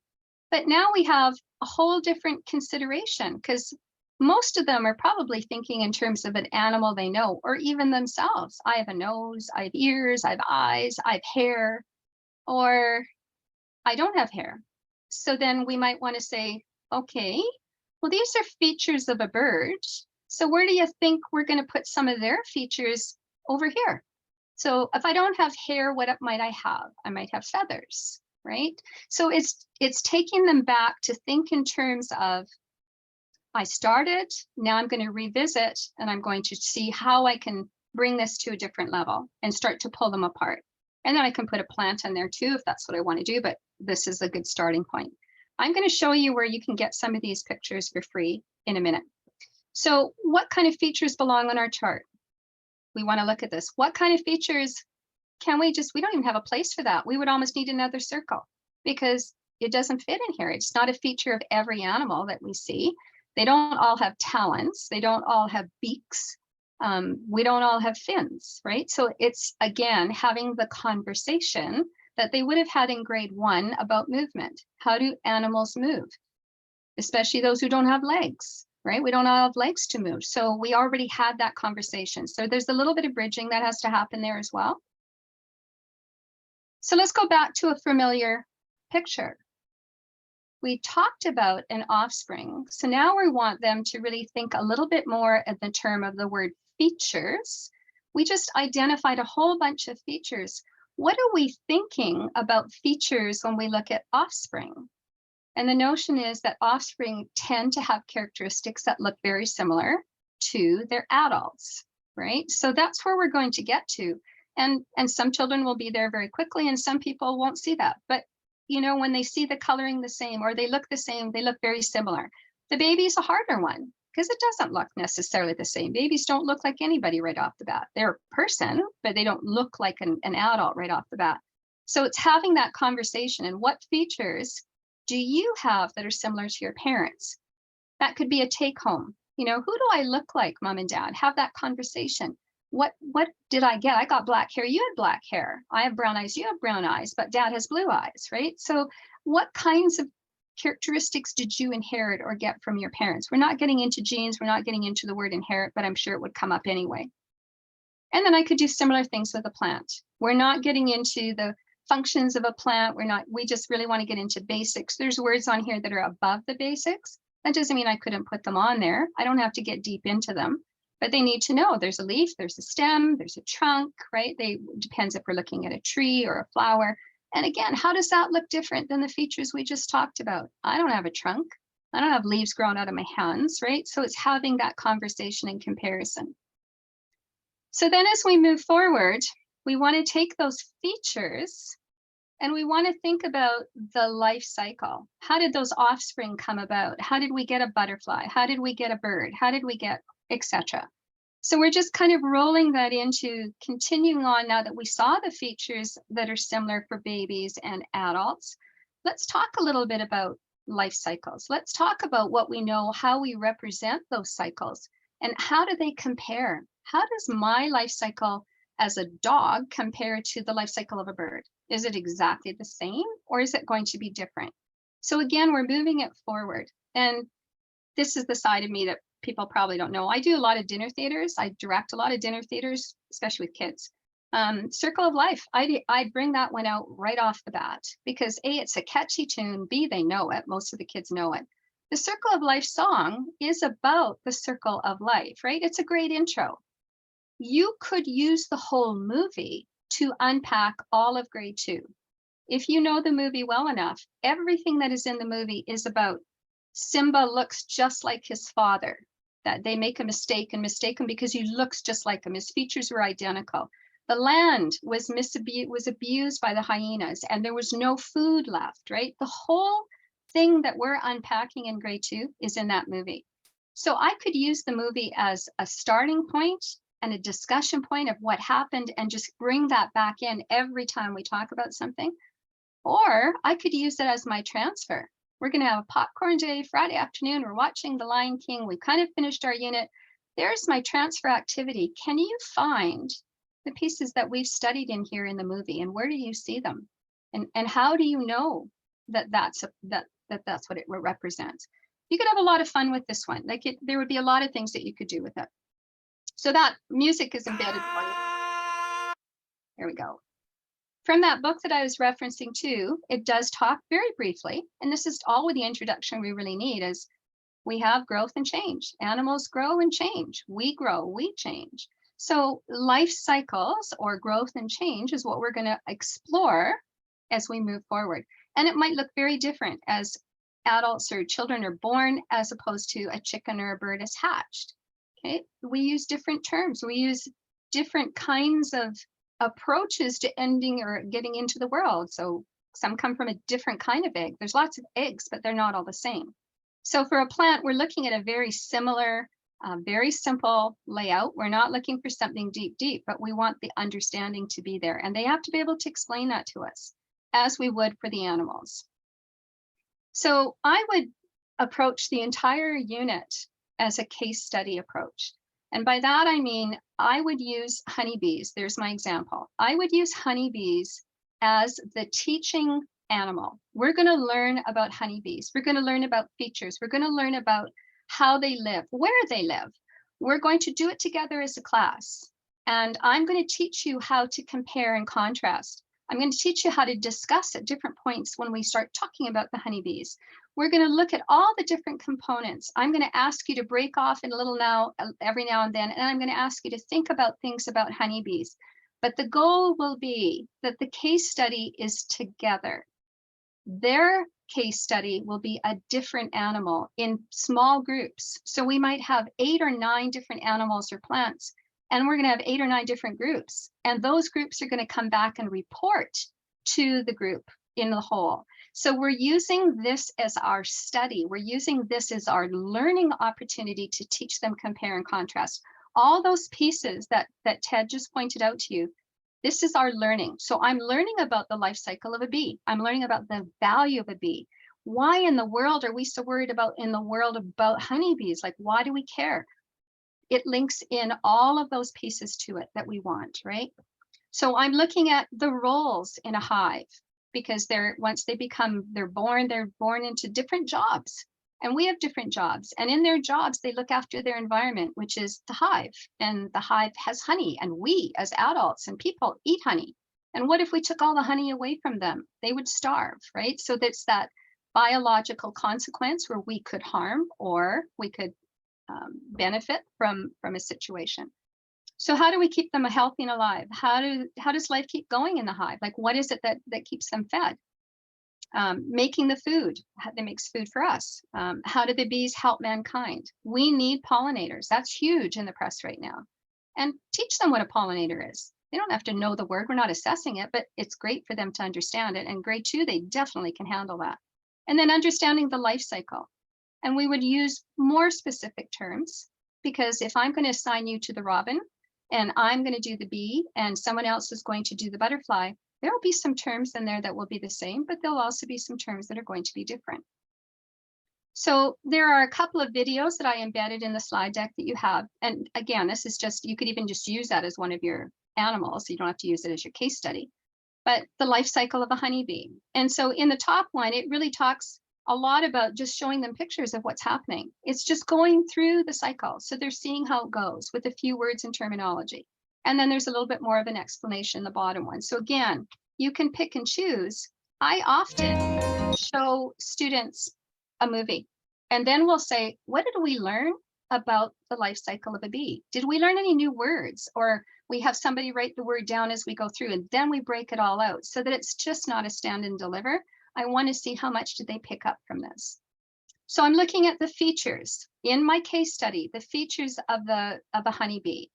but now we have a whole different consideration, because most of them are probably thinking in terms of an animal they know, or even themselves. I have a nose, I have ears, I have eyes, I have hair, or I don't have hair. So then we might want to say, okay, well, these are features of a bird. So where do you think we're going to put some of their features over here? So if I don't have hair, what might I have? I might have feathers, right? So it's taking them back to think in terms of, I started, now I'm going to revisit, and I'm going to see how I can bring this to a different level and start to pull them apart. And then I can put a plant in there too, if that's what I want to do, but this is a good starting point. I'm going to show you where you can get some of these pictures for free in a minute. So what kind of features belong on our chart? We want to look at this. What kind of features can we don't even have a place for that. We would almost need another circle because it doesn't fit in here. It's not a feature of every animal that we see. They don't all have talons. They don't all have beaks. We don't all have fins, right? So it's, again, having the conversation that they would have had in grade 1 about movement. How do animals move? Especially those who don't have legs, right? We don't all have legs to move. So we already had that conversation. So there's a little bit of bridging that has to happen there as well. So let's go back to a familiar picture. We talked about an offspring. So now we want them to really think a little bit more in the term of the word features. We just identified a whole bunch of features. What are we thinking about features when we look at offspring? And the notion is that offspring tend to have characteristics that look very similar to their adults, right? So that's where we're going to get to. And some children will be there very quickly, and some people won't see that. But you know, when they see the coloring the same, or they look the same, they look very similar. The baby's a harder one because it doesn't look necessarily the same. Babies don't look like anybody right off the bat. They're a person, but they don't look like an adult right off the bat. So it's having that conversation, and what features do you have that are similar to your parents? That could be a take home. You know, who do I look like, mom and dad? Have that conversation. What did I get? I got black hair. You had black hair. I have brown eyes. You have brown eyes, but dad has blue eyes, right? So what kinds of characteristics did you inherit or get from your parents? We're not getting into genes. We're not getting into the word inherit, but I'm sure it would come up anyway. And then I could do similar things with a plant. We're not getting into the functions of a plant. We just really want to get into basics. There's words on here that are above the basics. That doesn't mean I couldn't put them on there. I don't have to get deep into them. But they need to know there's a leaf, there's a stem, there's a trunk, right? Depends if we're looking at a tree or a flower. And again, how does that look different than the features we just talked about? I don't have a trunk. I don't have leaves growing out of my hands, right? So it's having that conversation and comparison. So then as we move forward, we want to take those features and we want to think about the life cycle. How did those offspring come about? How did we get a butterfly? How did we get a bird? How did we get etc. So we're just kind of rolling that into continuing on now that we saw the features that are similar for babies and adults. Let's talk a little bit about life cycles. Let's talk about what we know, how we represent those cycles, and how do they compare? How does my life cycle as a dog compare to the life cycle of a bird? Is it exactly the same, or is it going to be different? So again, we're moving it forward. And this is the side of me that people probably don't know. I do a lot of dinner theaters. I direct a lot of dinner theaters, especially with kids. Circle of Life, I bring that one out right off the bat because A, it's a catchy tune, B, they know it. Most of the kids know it. The Circle of Life song is about the circle of life, right? It's a great intro. You could use the whole movie to unpack all of grade 2. If you know the movie well enough, everything that is in the movie is about Simba looks just like his father, that they make a mistake and mistake him because he looks just like him. His features were identical. The land was abused by the hyenas and there was no food left, right? The whole thing that we're unpacking in grade 2 is in that movie. So I could use the movie as a starting point and a discussion point of what happened and just bring that back in every time we talk about something. Or I could use it as my transfer. We're going to have a popcorn day Friday afternoon. We're watching The Lion King. We've kind of finished our unit. There's my transfer activity. Can you find the pieces that we've studied in here in the movie, and where do you see them? And how do you know that that's what it represents? You could have a lot of fun with this one. Like there would be a lot of things that you could do with it. So that music is embedded for you. There we go. From that book that I was referencing to, it does talk very briefly, and this is all with the introduction we really need, is we have growth and change. Animals grow and change. We grow, we change. So life cycles or growth and change is what we're going to explore as we move forward. And it might look very different as adults or children are born as opposed to a chicken or a bird is hatched. Okay, we use different terms. We use different kinds of approaches to ending or getting into the world. So some come from a different kind of egg. There's lots of eggs, but they're not all the same. So for a plant, we're looking at a very similar, very simple layout. We're not looking for something deep, but we want the understanding to be there. And they have to be able to explain that to us as we would for the animals. So I would approach the entire unit as a case study approach. And by that, I mean, I would use honeybees. There's my example. I would use honeybees as the teaching animal. We're going to learn about honeybees. We're going to learn about features. We're going to learn about how they live, where they live. We're going to do it together as a class. And I'm going to teach you how to compare and contrast. I'm going to teach you how to discuss at different points when we start talking about the honeybees. We're going to look at all the different components. I'm going to ask you to break off in a little now, every now and then, and I'm going to ask you to think about things about honeybees. But the goal will be that the case study is together. Their case study will be a different animal in small groups. So we might have 8 or 9 different animals or plants, and we're going to have 8 or 9 different groups. And those groups are going to come back and report to the group in the whole. So we're using this as our study. We're using this as our learning opportunity to teach them compare and contrast. All those pieces that Ted just pointed out to you, this is our learning. So I'm learning about the life cycle of a bee. I'm learning about the value of a bee. Why in the world are we so worried about in the world about honeybees? Like, why do we care? It links in all of those pieces to it that we want, right? So I'm looking at the roles in a hive, because once they're born into different jobs, and we have different jobs, and in their jobs they look after their environment, which is the hive, and the hive has honey, and we as adults and people eat honey. And what if we took all the honey away from them? They would starve, right? So that's that biological consequence where we could harm or we could benefit from a situation. So how do we keep them healthy and alive? How does life keep going in the hive? Like, what is it that keeps them fed? Making the food that makes food for us. How do the bees help mankind? We need pollinators. That's huge in the press right now. And teach them what a pollinator is. They don't have to know the word. We're not assessing it, but it's great for them to understand it. And grade 2, they definitely can handle that. And then understanding the life cycle. And we would use more specific terms, because if I'm going to assign you to the robin, and I'm going to do the bee, and someone else is going to do the butterfly, there will be some terms in there that will be the same, but there'll also be some terms that are going to be different. So there are a couple of videos that I embedded in the slide deck that you have. And again, this is just, you could even just use that as one of your animals. You don't have to use it as your case study, but the life cycle of a honeybee. And so in the top one, it really talks a lot about just showing them pictures of what's happening. It's just going through the cycle. So they're seeing how it goes with a few words and terminology. And then there's a little bit more of an explanation in the bottom one. So again, you can pick and choose. I often show students a movie, and then we'll say, what did we learn about the life cycle of a bee? Did we learn any new words? Or we have somebody write the word down as we go through, and then we break it all out so that it's just not a stand and deliver. I want to see how much did they pick up from this. So I'm looking at the features in my case study, the features of a honeybee.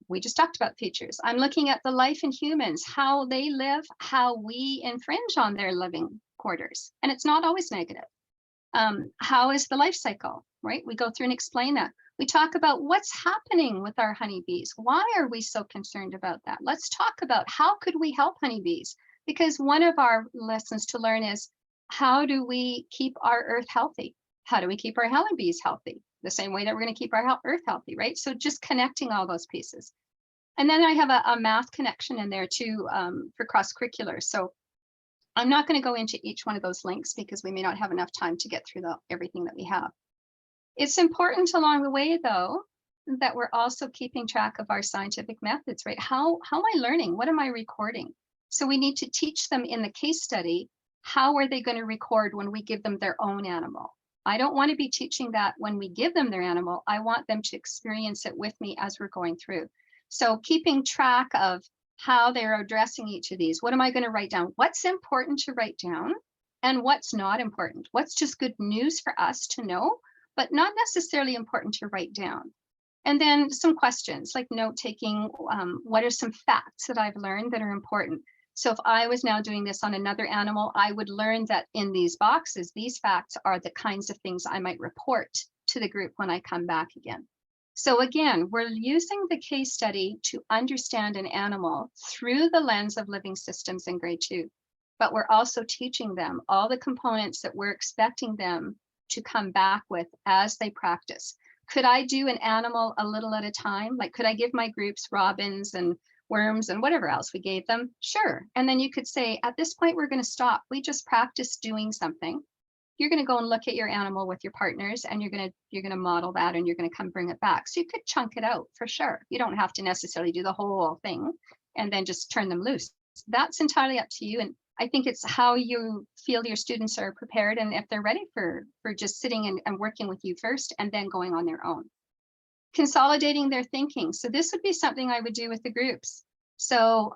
We just talked about features. I'm looking at the life in humans, how they live, how we infringe on their living quarters. And it's not always negative. How is the life cycle, right? We go through and explain that. We talk about what's happening with our honeybees. Why are we so concerned about that? Let's talk about how could we help honeybees? Because one of our lessons to learn is how do we keep our earth healthy? How do we keep our honeybees healthy? The same way that we're going to keep our earth healthy, right? So just connecting all those pieces. And then I have a math connection in there too for cross-curricular. So I'm not going to go into each one of those links because we may not have enough time to get through everything that we have. It's important along the way, though, that we're also keeping track of our scientific methods, right? How am I learning? What am I recording? So we need to teach them in the case study, how are they going to record when we give them their own animal? I don't want to be teaching that when we give them their animal. I want them to experience it with me as we're going through. So keeping track of how they're addressing each of these. What am I going to write down? What's important to write down and what's not important? What's just good news for us to know, but not necessarily important to write down? And then some questions like note taking. What are some facts that I've learned that are important? So if I was now doing this on another animal, I would learn that in these boxes, these facts are the kinds of things I might report to the group when I come back again. So again, we're using the case study to understand an animal through the lens of living systems in grade 2, but we're also teaching them all the components that we're expecting them to come back with as they practice. Could I do an animal a little at a time? Like, could I give my groups robins and worms and whatever else we gave them? Sure. And then you could say, at this point, we're going to stop. We just practiced doing something. You're going to go and look at your animal with your partners and you're going to model that and you're going to come bring it back. So you could chunk it out for sure. You don't have to necessarily do the whole thing and then just turn them loose. That's entirely up to you. And I think it's how you feel your students are prepared and if they're ready for just sitting and working with you first and then going on their own. Consolidating their thinking. So this would be something I would do with the groups. So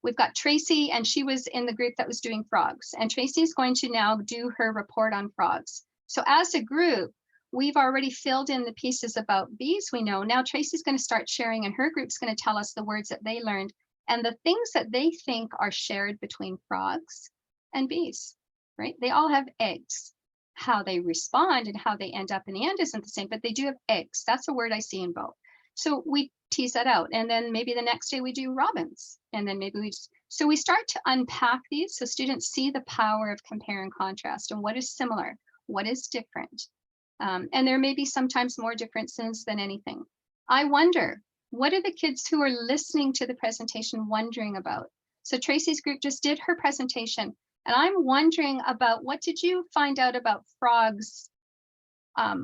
we've got Tracy, and she was in the group that was doing frogs. And Tracy's going to now do her report on frogs. So as a group, we've already filled in the pieces about bees we know. Now Tracy's going to start sharing, and her group's going to tell us the words that they learned and the things that they think are shared between frogs and bees, right? They all have eggs. How they respond and how they end up in the end isn't the same, but they do have eggs. That's a word I see in both. So we tease that out. And then maybe the next day we do robins. And then maybe so we start to unpack these so students see the power of compare and contrast and what is similar, what is different. And there may be sometimes more differences than anything. I wonder, what are the kids who are listening to the presentation wondering about? So Tracy's group just did her presentation. And I'm wondering about what did you find out about frogs,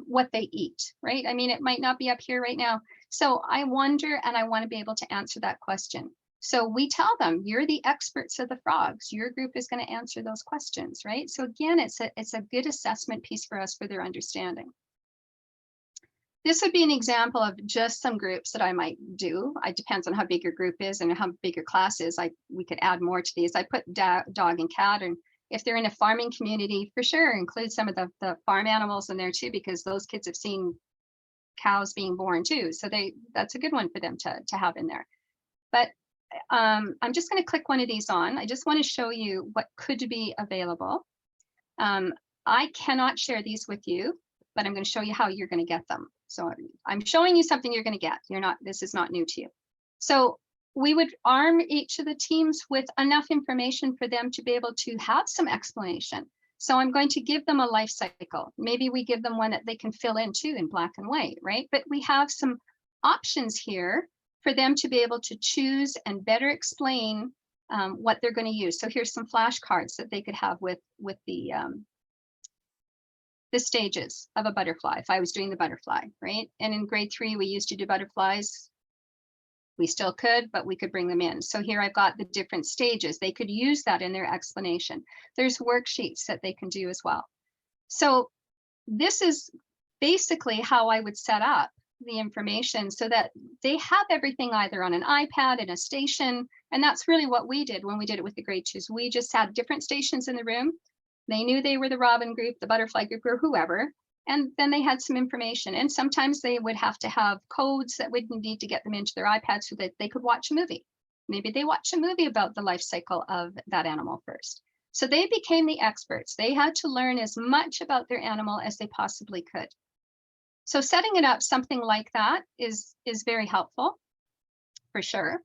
what they eat, right? I mean, it might not be up here right now. So I wonder, and I want to be able to answer that question. So we tell them, you're the experts of the frogs. Your group is going to answer those questions, right? So again, it's a good assessment piece for us for their understanding. This would be an example of just some groups that I might do. It depends on how big your group is and how big your class is. We could add more to these. I put dog and cat, and if they're in a farming community, for sure, include some of the farm animals in there too, because those kids have seen cows being born too. So that's a good one for them to have in there. But I'm just going to click one of these on. I just want to show you what could be available. I cannot share these with you, but I'm going to show you how you're going to get them. So I'm showing you something you're going to get. This is not new to you. So we would arm each of the teams with enough information for them to be able to have some explanation. So I'm going to give them a life cycle. Maybe we give them one that they can fill in too in black and white, right? But we have some options here for them to be able to choose and better explain what they're going to use. So here's some flashcards that they could have with the stages of a butterfly, if I was doing the butterfly, right? And in grade 3, we used to do butterflies. We still could, but we could bring them in. So here I've got the different stages. They could use that in their explanation. There's worksheets that they can do as well. So this is basically how I would set up the information so that they have everything either on an iPad, in a station. And that's really what we did when we did it with the grade 2s. We just had different stations in the room. They knew they were the robin group, the butterfly group, or whoever. And then they had some information. And sometimes they would have to have codes that would need to get them into their iPad so that they could watch a movie. Maybe they watch a movie about the life cycle of that animal first. So they became the experts. They had to learn as much about their animal as they possibly could. So setting it up something like that is very helpful for sure.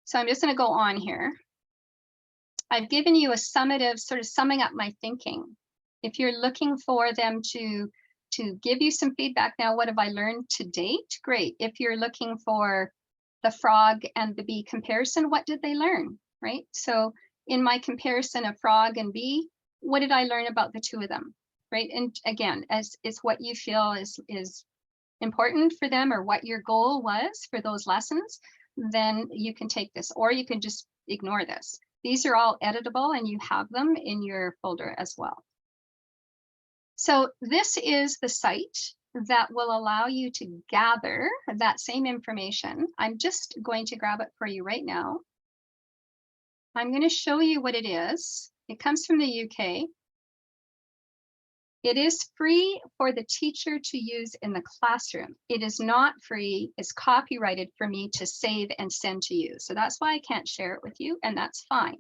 So I'm just going to go on here. I've given you a summative, sort of summing up my thinking. If you're looking for them to give you some feedback now, what have I learned to date? Great. If you're looking for the frog and the bee comparison, what did they learn, right? So in my comparison of frog and bee, what did I learn about the two of them, right? And again, as is what you feel is important for them or what your goal was for those lessons, then you can take this, or you can just ignore this. These are all editable and you have them in your folder as well. So this is the site that will allow you to gather that same information. I'm just going to grab it for you right now. I'm going to show you what it is. It comes from the UK. It is free for the teacher to use in the classroom. It is not free. It's copyrighted for me to save and send to you. So that's why I can't share it with you, and that's fine.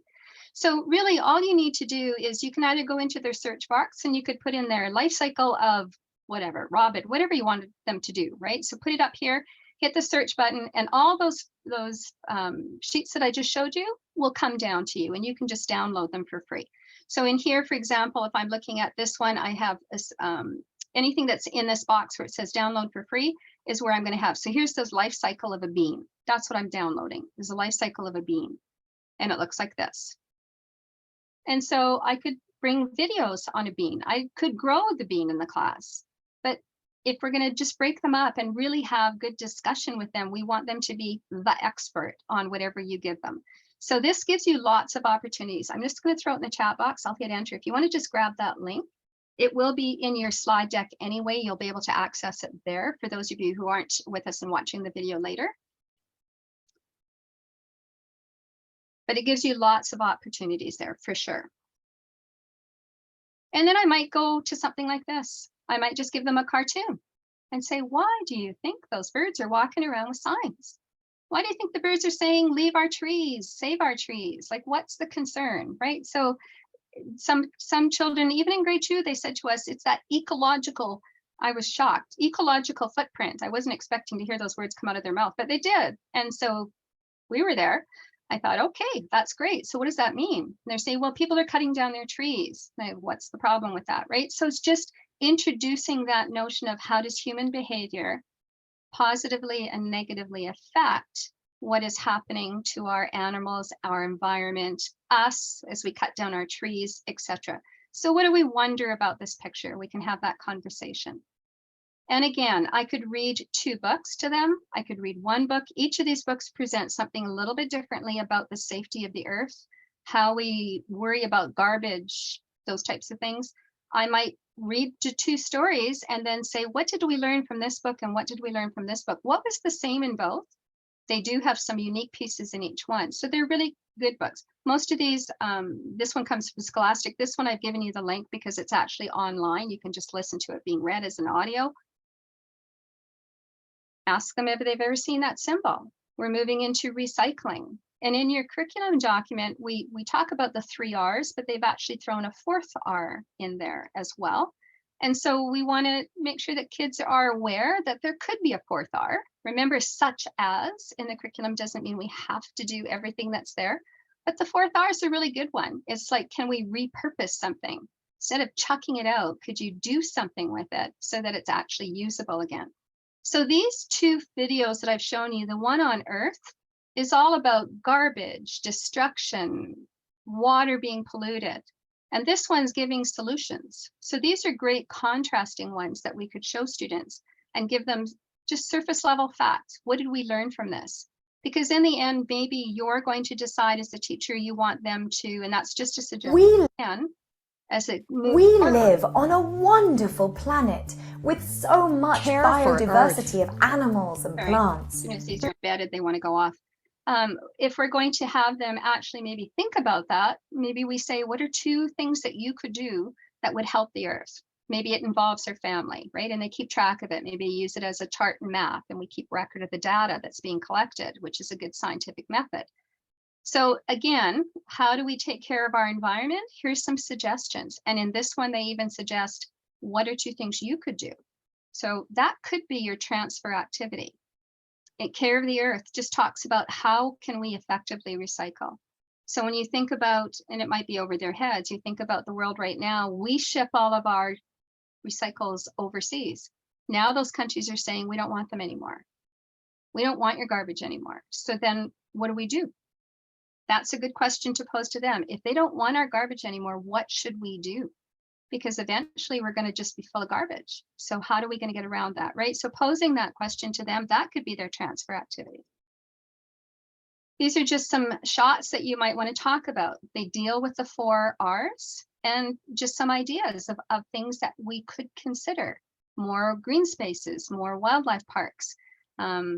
So really all you need to do is you can either go into their search box and you could put in their life cycle of whatever, Robin, whatever you wanted them to do, right? So put it up here, hit the search button, and all those sheets that I just showed you will come down to you, and you can just download them for free. So in here, for example, if I'm looking at this one, I have anything that's in this box where it says download for free is where I'm going to have. So here's this life cycle of a bean. That's what I'm downloading, is a life cycle of a bean. And it looks like this. And so I could bring videos on a bean. I could grow the bean in the class. But if we're going to just break them up and really have good discussion with them, we want them to be the expert on whatever you give them. So this gives you lots of opportunities. I'm just going to throw it in the chat box. I'll hit enter. If you want to just grab that link, it will be in your slide deck anyway. You'll be able to access it there for those of you who aren't with us and watching the video later. But it gives you lots of opportunities there for sure. And then I might go to something like this. I might just give them a cartoon and say, why do you think those birds are walking around with signs? Why do you think the birds are saying, leave our trees, save our trees? Like, what's the concern, right? So some children, even in grade 2, they said to us, it's that ecological, I was shocked, ecological footprint. I wasn't expecting to hear those words come out of their mouth, but they did. And so we were there. I thought, okay, that's great. So what does that mean? And they're saying, well, people are cutting down their trees. What's the problem with that, right? So it's just introducing that notion of how does human behavior positively and negatively affect what is happening to our animals, our environment, us as we cut down our trees, etc. So what do we wonder about this picture? We can have that conversation. And again, I could read 2 books to them. I could read 1 book. Each of these books presents something a little bit differently about the safety of the earth, how we worry about garbage, those types of things. I might read 2 stories and then say, what did we learn from this book and what did we learn from this book? What was the same in both? They do have some unique pieces in each one. So they're really good books. Most of these, this one comes from Scholastic. This one I've given you the link because it's actually online. You can just listen to it being read as an audio. Ask them if they've ever seen that symbol. We're moving into recycling. And in your curriculum document, we talk about the 3 R's, but they've actually thrown a 4th R in there as well. And so we want to make sure that kids are aware that there could be a 4th R. Remember, such as in the curriculum doesn't mean we have to do everything that's there. But the 4th R is a really good one. It's like, can we repurpose something? Instead of chucking it out, could you do something with it so that it's actually usable again? So these 2 videos that I've shown you, the one on Earth is all about garbage, destruction, water being polluted. And this one's giving solutions. So these are great contrasting ones that we could show students and give them just surface level facts. What did we learn from this? Because in the end, maybe you're going to decide as a teacher you want them to, and that's just a suggestion. We live on a wonderful planet with so much biodiversity of animals and plants. As soon as these are embedded, they want to go off. If we're going to have them actually maybe think about that, maybe we say, what are 2 things that you could do that would help the earth? Maybe it involves their family, right? And they keep track of it. Maybe use it as a chart and map, and we keep record of the data that's being collected, which is a good scientific method. So again, how do we take care of our environment? Here's some suggestions. And in this one, they even suggest What are 2 things you could do? So that could be your transfer activity. Care of the Earth just talks about how can we effectively recycle. So when you think about, and it might be over their heads, you think about the world right now, we ship all of our recycles overseas. Now those countries are saying, we don't want them anymore. We don't want your garbage anymore. So then what do? That's a good question to pose to them. If they don't want our garbage anymore, what should we do? Because eventually we're going to just be full of garbage. So how are we going to get around that, right? So posing that question to them, that could be their transfer activity. These are just some shots that you might want to talk about. They deal with the 4 R's and just some ideas of things that we could consider. More green spaces, more wildlife parks,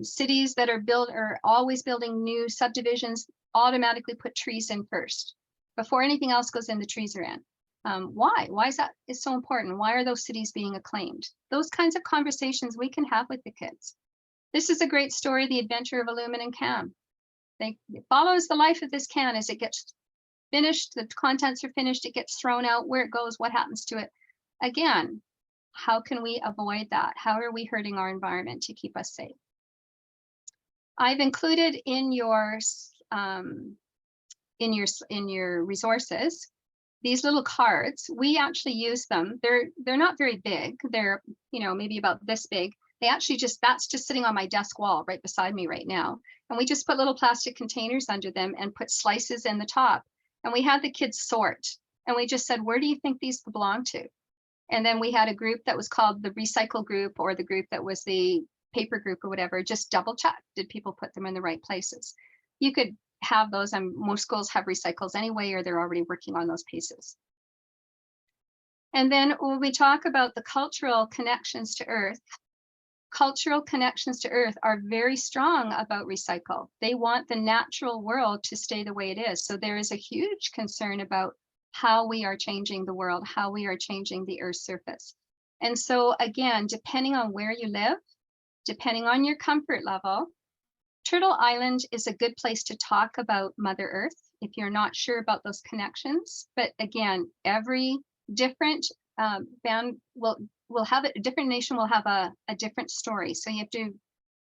cities that are always building new subdivisions automatically put trees in first. Before anything else goes in, the trees are in. Why? Why is that so important? Why are those cities being acclaimed? Those kinds of conversations we can have with the kids. This is a great story, The Adventure of Aluminum Can. It follows the life of this can as it gets finished, the contents are finished, it gets thrown out, where it goes, what happens to it. Again, how can we avoid that? How are we hurting our environment to keep us safe? I've included in your resources these little cards. We actually use them. They're not very big. They're, maybe about this big. They actually that's just sitting on my desk wall right beside me right now. And we just put little plastic containers under them and put slices in the top. And we had the kids sort. And we just said, where do you think these belong to? And then we had a group that was called the recycle group, or the group that was the paper group or whatever, just double check. Did people put them in the right places? You could have those, and most schools have recycles anyway, or they're already working on those pieces. And then when we talk about the cultural connections to Earth are very strong about recycle. They want the natural world to stay the way it is. So there is a huge concern about how we are changing the world, how we are changing the Earth's surface. And so again, depending on where you live, depending on your comfort level, Turtle Island is a good place to talk about Mother Earth if you're not sure about those connections. But again, every different band will have it, a different nation will have a different story. So you have to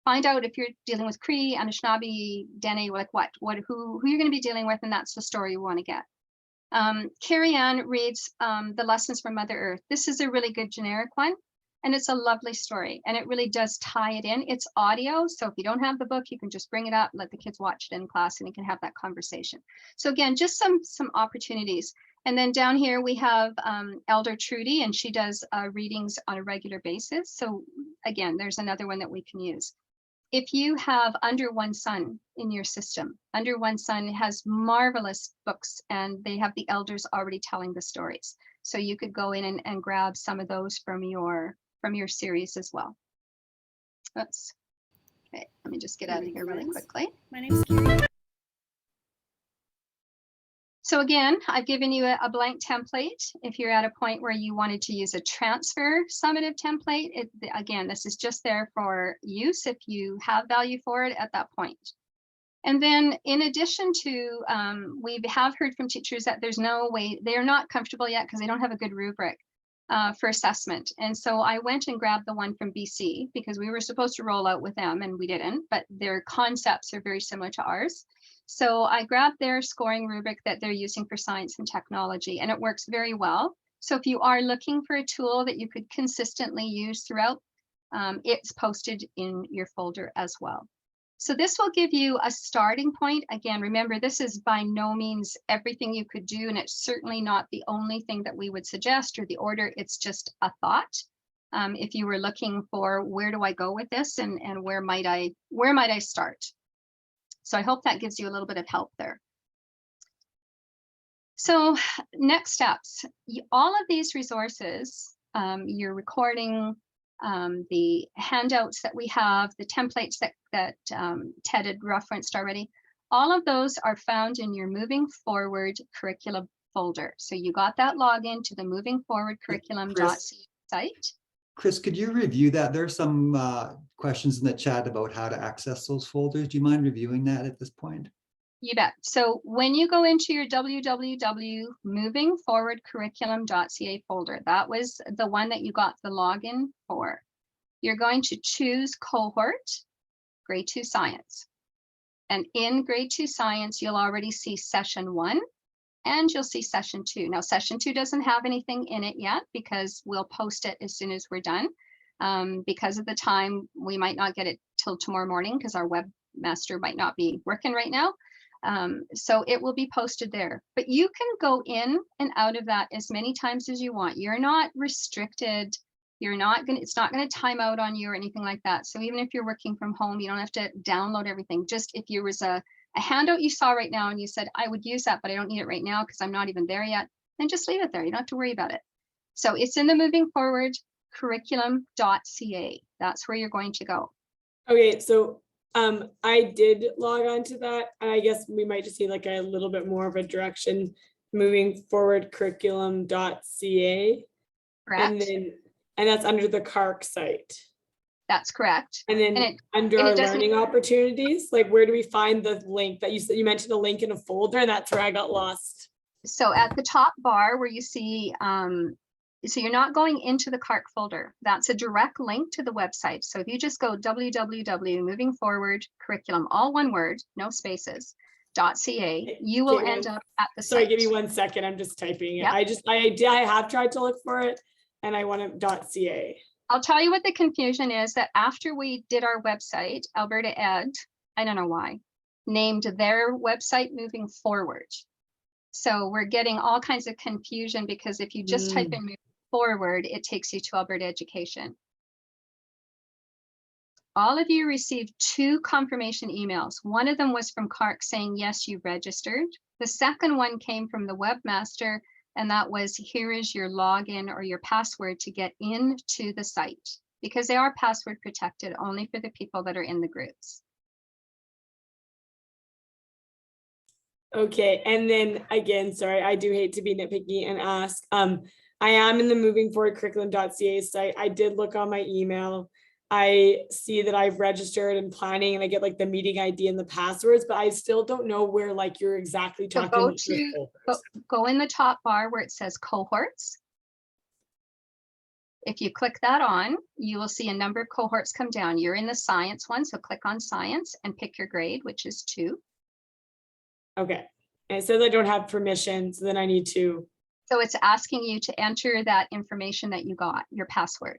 find out if you're dealing with Cree, Anishinaabe, Dene, like who you're going to be dealing with, and that's the story you want to get. Carrie Ann reads The Lessons from Mother Earth. This is a really good generic one, and it's a lovely story, and it really does tie it in. It's audio, so if you don't have the book, you can just bring it up, let the kids watch it in class, and you can have that conversation. So again, just some opportunities. And then down here we have Elder Trudy, and she does readings on a regular basis. So again, there's another one that we can use. If you have Under One Sun in your system, Under One Sun has marvelous books, and they have the elders already telling the stories. So you could go in and grab some of those from your series as well. Oops. Okay, let me just get out of here really quickly. My name is Carrie. So again, I've given you a blank template. If you're at a point where you wanted to use a transfer summative template, again, this is just there for use if you have value for it at that point. And then in addition to, we have heard from teachers that there's no way, they're not comfortable yet because they don't have a good rubric for assessment. And so I went and grabbed the one from BC because we were supposed to roll out with them and we didn't, but their concepts are very similar to ours. So I grabbed their scoring rubric that they're using for science and technology, and it works very well. So if you are looking for a tool that you could consistently use throughout, it's posted in your folder as well. So this will give you a starting point. Again, remember, this is by no means everything you could do, and it's certainly not the only thing that we would suggest or the order. It's just a thought. If you were looking for where do I go with this and where might I start? So I hope that gives you a little bit of help there. So next steps, all of these resources, your recording, the handouts that we have, the templates that Ted had referenced already, all of those are found in your Moving Forward curriculum folder. So you got that login to the Moving Forward curriculum.ca site. Chris, could you review that? There are some questions in the chat about how to access those folders. Do you mind reviewing that at this point? You bet. So when you go into your www.movingforwardcurriculum.ca folder, that was the one that you got the login for. You're going to choose cohort, grade 2 science. And in grade 2 science, you'll already see session 1 and you'll see session 2. Now, session 2 doesn't have anything in it yet because we'll post it as soon as we're done. Because of the time, we might not get it till tomorrow morning because our webmaster might not be working right now. So it will be posted there, but you can go in and out of that as many times as you want. You're not restricted. It's not going to time out on you or anything like that. So even if you're working from home, you don't have to download everything. Just if there was a handout you saw right now and you said, I would use that, but I don't need it right now because I'm not even there yet, then just leave it there. You don't have to worry about it. So it's in the Moving Forward curriculum.ca. That's where you're going to go. Okay, so I did log on to that, and I guess we might just need like a little bit more of a direction. Moving forward curriculum.ca. Correct. And that's under the CARC site. That's correct. And then under our learning opportunities, like where do we find the link that you said? You mentioned a link in a folder, and that's where I got lost. So at the top bar where you see, so you're not going into the CARC folder. That's a direct link to the website. So if you just go www.movingforwardcurriculum, all one word, no spaces, .ca, you will end up at the site. Sorry, give me 1 second. I'm just typing it. Yep. I have tried to look for it, and I want it .ca. I'll tell you what the confusion is, that after we did our website, Alberta Ed, I don't know why, named their website Moving Forward. So we're getting all kinds of confusion because if you just type in Moving Forward, it takes you to Alberta Education. All of you received 2 confirmation emails. One of them was from CARC saying, yes, you registered. The second one came from the webmaster, and that was, here is your login or your password to get into the site, because they are password protected only for the people that are in the groups. Okay, and then again, sorry, I do hate to be nitpicky and ask. I am in the Moving Forward Curriculum.ca site. I did look on my email. I see that I've registered and planning, and I get like the meeting ID and the passwords, but I still don't know where like you're exactly talking. Go in the top bar where it says cohorts. If you click that on, you will see a number of cohorts come down. You're in the science one, so click on science and pick your grade, which is 2. Okay, and it says I don't have permission, so then I need to. So it's asking you to enter that information that you got, your password.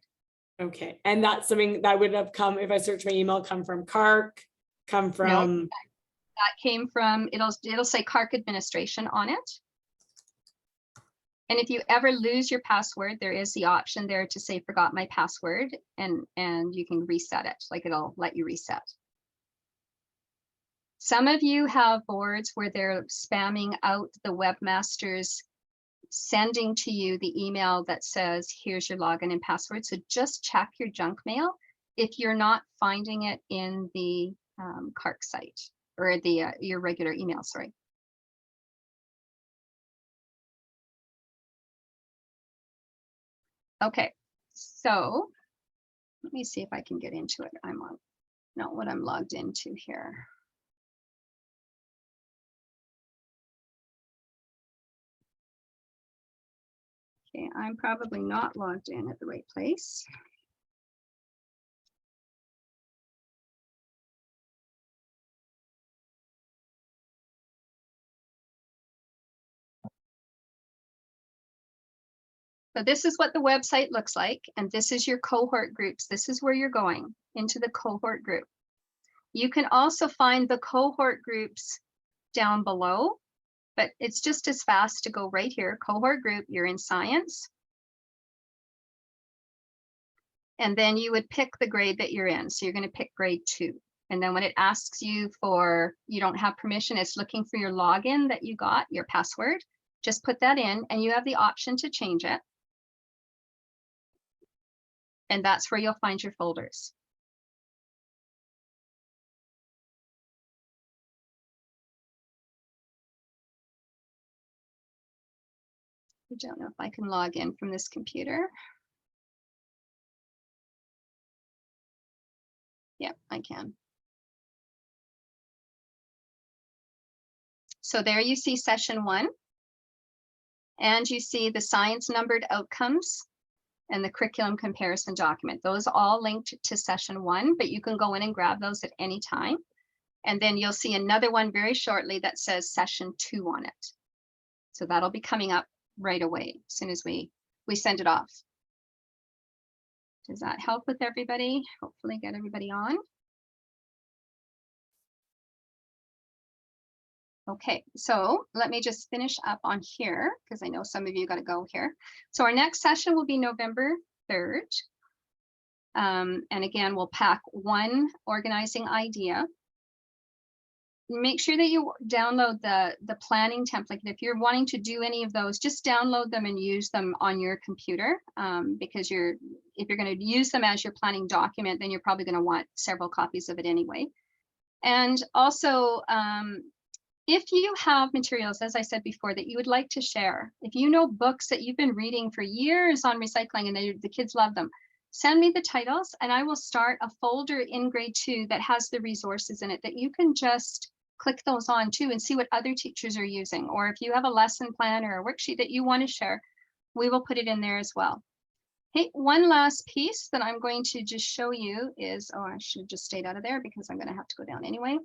Okay, and that's something that would have come, if I search my email, come from CARC, come from. No, that came from, it'll say CARC administration on it. And if you ever lose your password, there is the option there to say forgot my password, and you can reset it, like it'll let you reset. Some of you have boards where they're spamming out the webmasters sending to you the email that says, here's your login and password. So just check your junk mail if you're not finding it in the CARC site or the your regular email, sorry. Okay, so let me see if I can get into it. I'm on, not what I'm logged into here. Okay, I'm probably not logged in at the right place. So this is what the website looks like, and this is your cohort groups. This is where you're going, into the cohort group. You can also find the cohort groups down below, but it's just as fast to go right here, cohort group, you're in science. And then you would pick the grade that you're in. So you're going to pick grade 2. And then when it asks you for, you don't have permission, it's looking for your login that you got, your password. Just put that in and you have the option to change it. And that's where you'll find your folders. I don't know if I can log in from this computer. Yep, I can. So there you see session 1. And you see the science numbered outcomes and the curriculum comparison document. Those all linked to session 1, but you can go in and grab those at any time. And then you'll see another one very shortly that says session 2 on it. So that'll be coming up right away as soon as we send it off. Does that help with everybody? Hopefully get everybody on. Okay, so let me just finish up on here because I know some of you got to go here. So our next session will be November 3rd. And again, we'll pack 1 organizing idea. Make sure that you download the planning template. If you're wanting to do any of those, just download them and use them on your computer, because if you're going to use them as your planning document, then you're probably going to want several copies of it anyway. And also, if you have materials, as I said before, that you would like to share, if you know books that you've been reading for years on recycling and the kids love them, send me the titles and I will start a folder in grade 2 that has the resources in it that you can just click those on too and see what other teachers are using. Or if you have a lesson plan or a worksheet that you want to share, we will put it in there as well. Hey, one last piece that I'm going to just show you is, oh, I should have just stayed out of there because I'm going to have to go down anyway.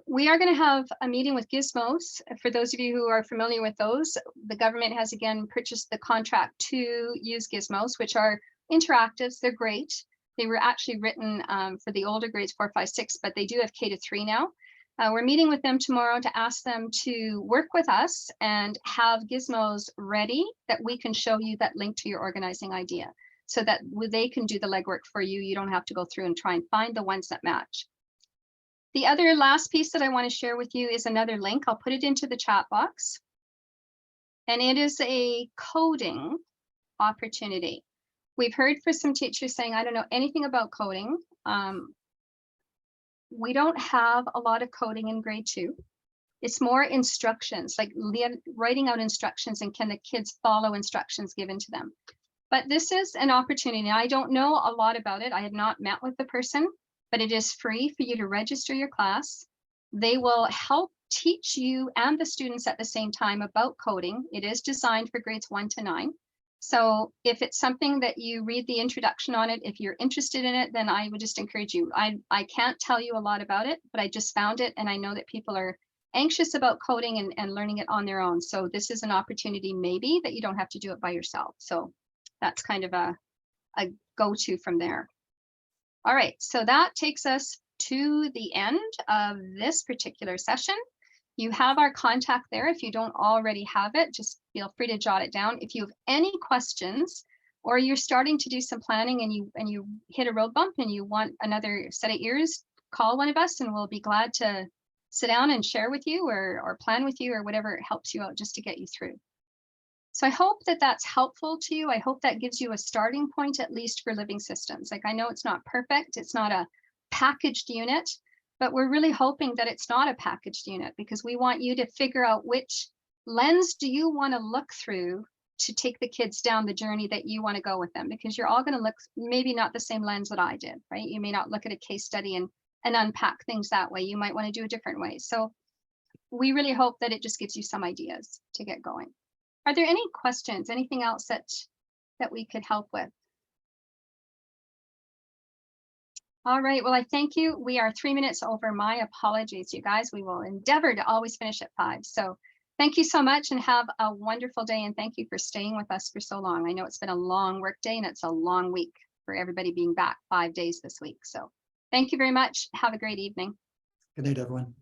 We are going to have a meeting with Gizmos. For those of you who are familiar with those, the government has again purchased the contract to use Gizmos, which are interactives. They're great. They were actually written for the older grades 4, 5, 6, but they do have K-3 now. We're meeting with them tomorrow to ask them to work with us and have Gizmos ready that we can show you that link to your organizing idea so that they can do the legwork for you. You don't have to go through and try and find the ones that match. The other last piece that I want to share with you is another link. I'll put it into the chat box. And it is a coding opportunity. We've heard for some teachers saying, I don't know anything about coding. We don't have a lot of coding in grade 2. It's more instructions, like writing out instructions and can the kids follow instructions given to them. But this is an opportunity. I don't know a lot about it. I have not met with the person, but it is free for you to register your class. They will help teach you and the students at the same time about coding. It is designed for grades 1 to 9. So if it's something that you read the introduction on it, if you're interested in it, then I would just encourage you. I can't tell you a lot about it, but I just found it and I know that people are anxious about coding and learning it on their own. So this is an opportunity maybe that you don't have to do it by yourself. So that's kind of a go-to from there. All right, so that takes us to the end of this particular session. You have our contact there. If you don't already have it, just feel free to jot it down. If you have any questions or you're starting to do some planning and you hit a road bump and you want another set of ears, call one of us and we'll be glad to sit down and share with you or plan with you or whatever helps you out just to get you through. So I hope that that's helpful to you. I hope that gives you a starting point, at least for living systems. Like I know it's not perfect. It's not a packaged unit, but we're really hoping that it's not a packaged unit because we want you to figure out which lens do you want to look through to take the kids down the journey that you want to go with them, because you're all going to look maybe not the same lens that I did, right? You may not look at a case study and unpack things that way. You might want to do a different way. So we really hope that it just gives you some ideas to get going. Are there any questions, anything else that we could help with? All right, well, I thank you. We are 3 minutes over. My apologies, you guys. We will endeavor to always finish at 5. So thank you so much and have a wonderful day. And thank you for staying with us for so long. I know it's been a long work day and it's a long week for everybody being back 5 days this week. So thank you very much. Have a great evening. Good night, everyone.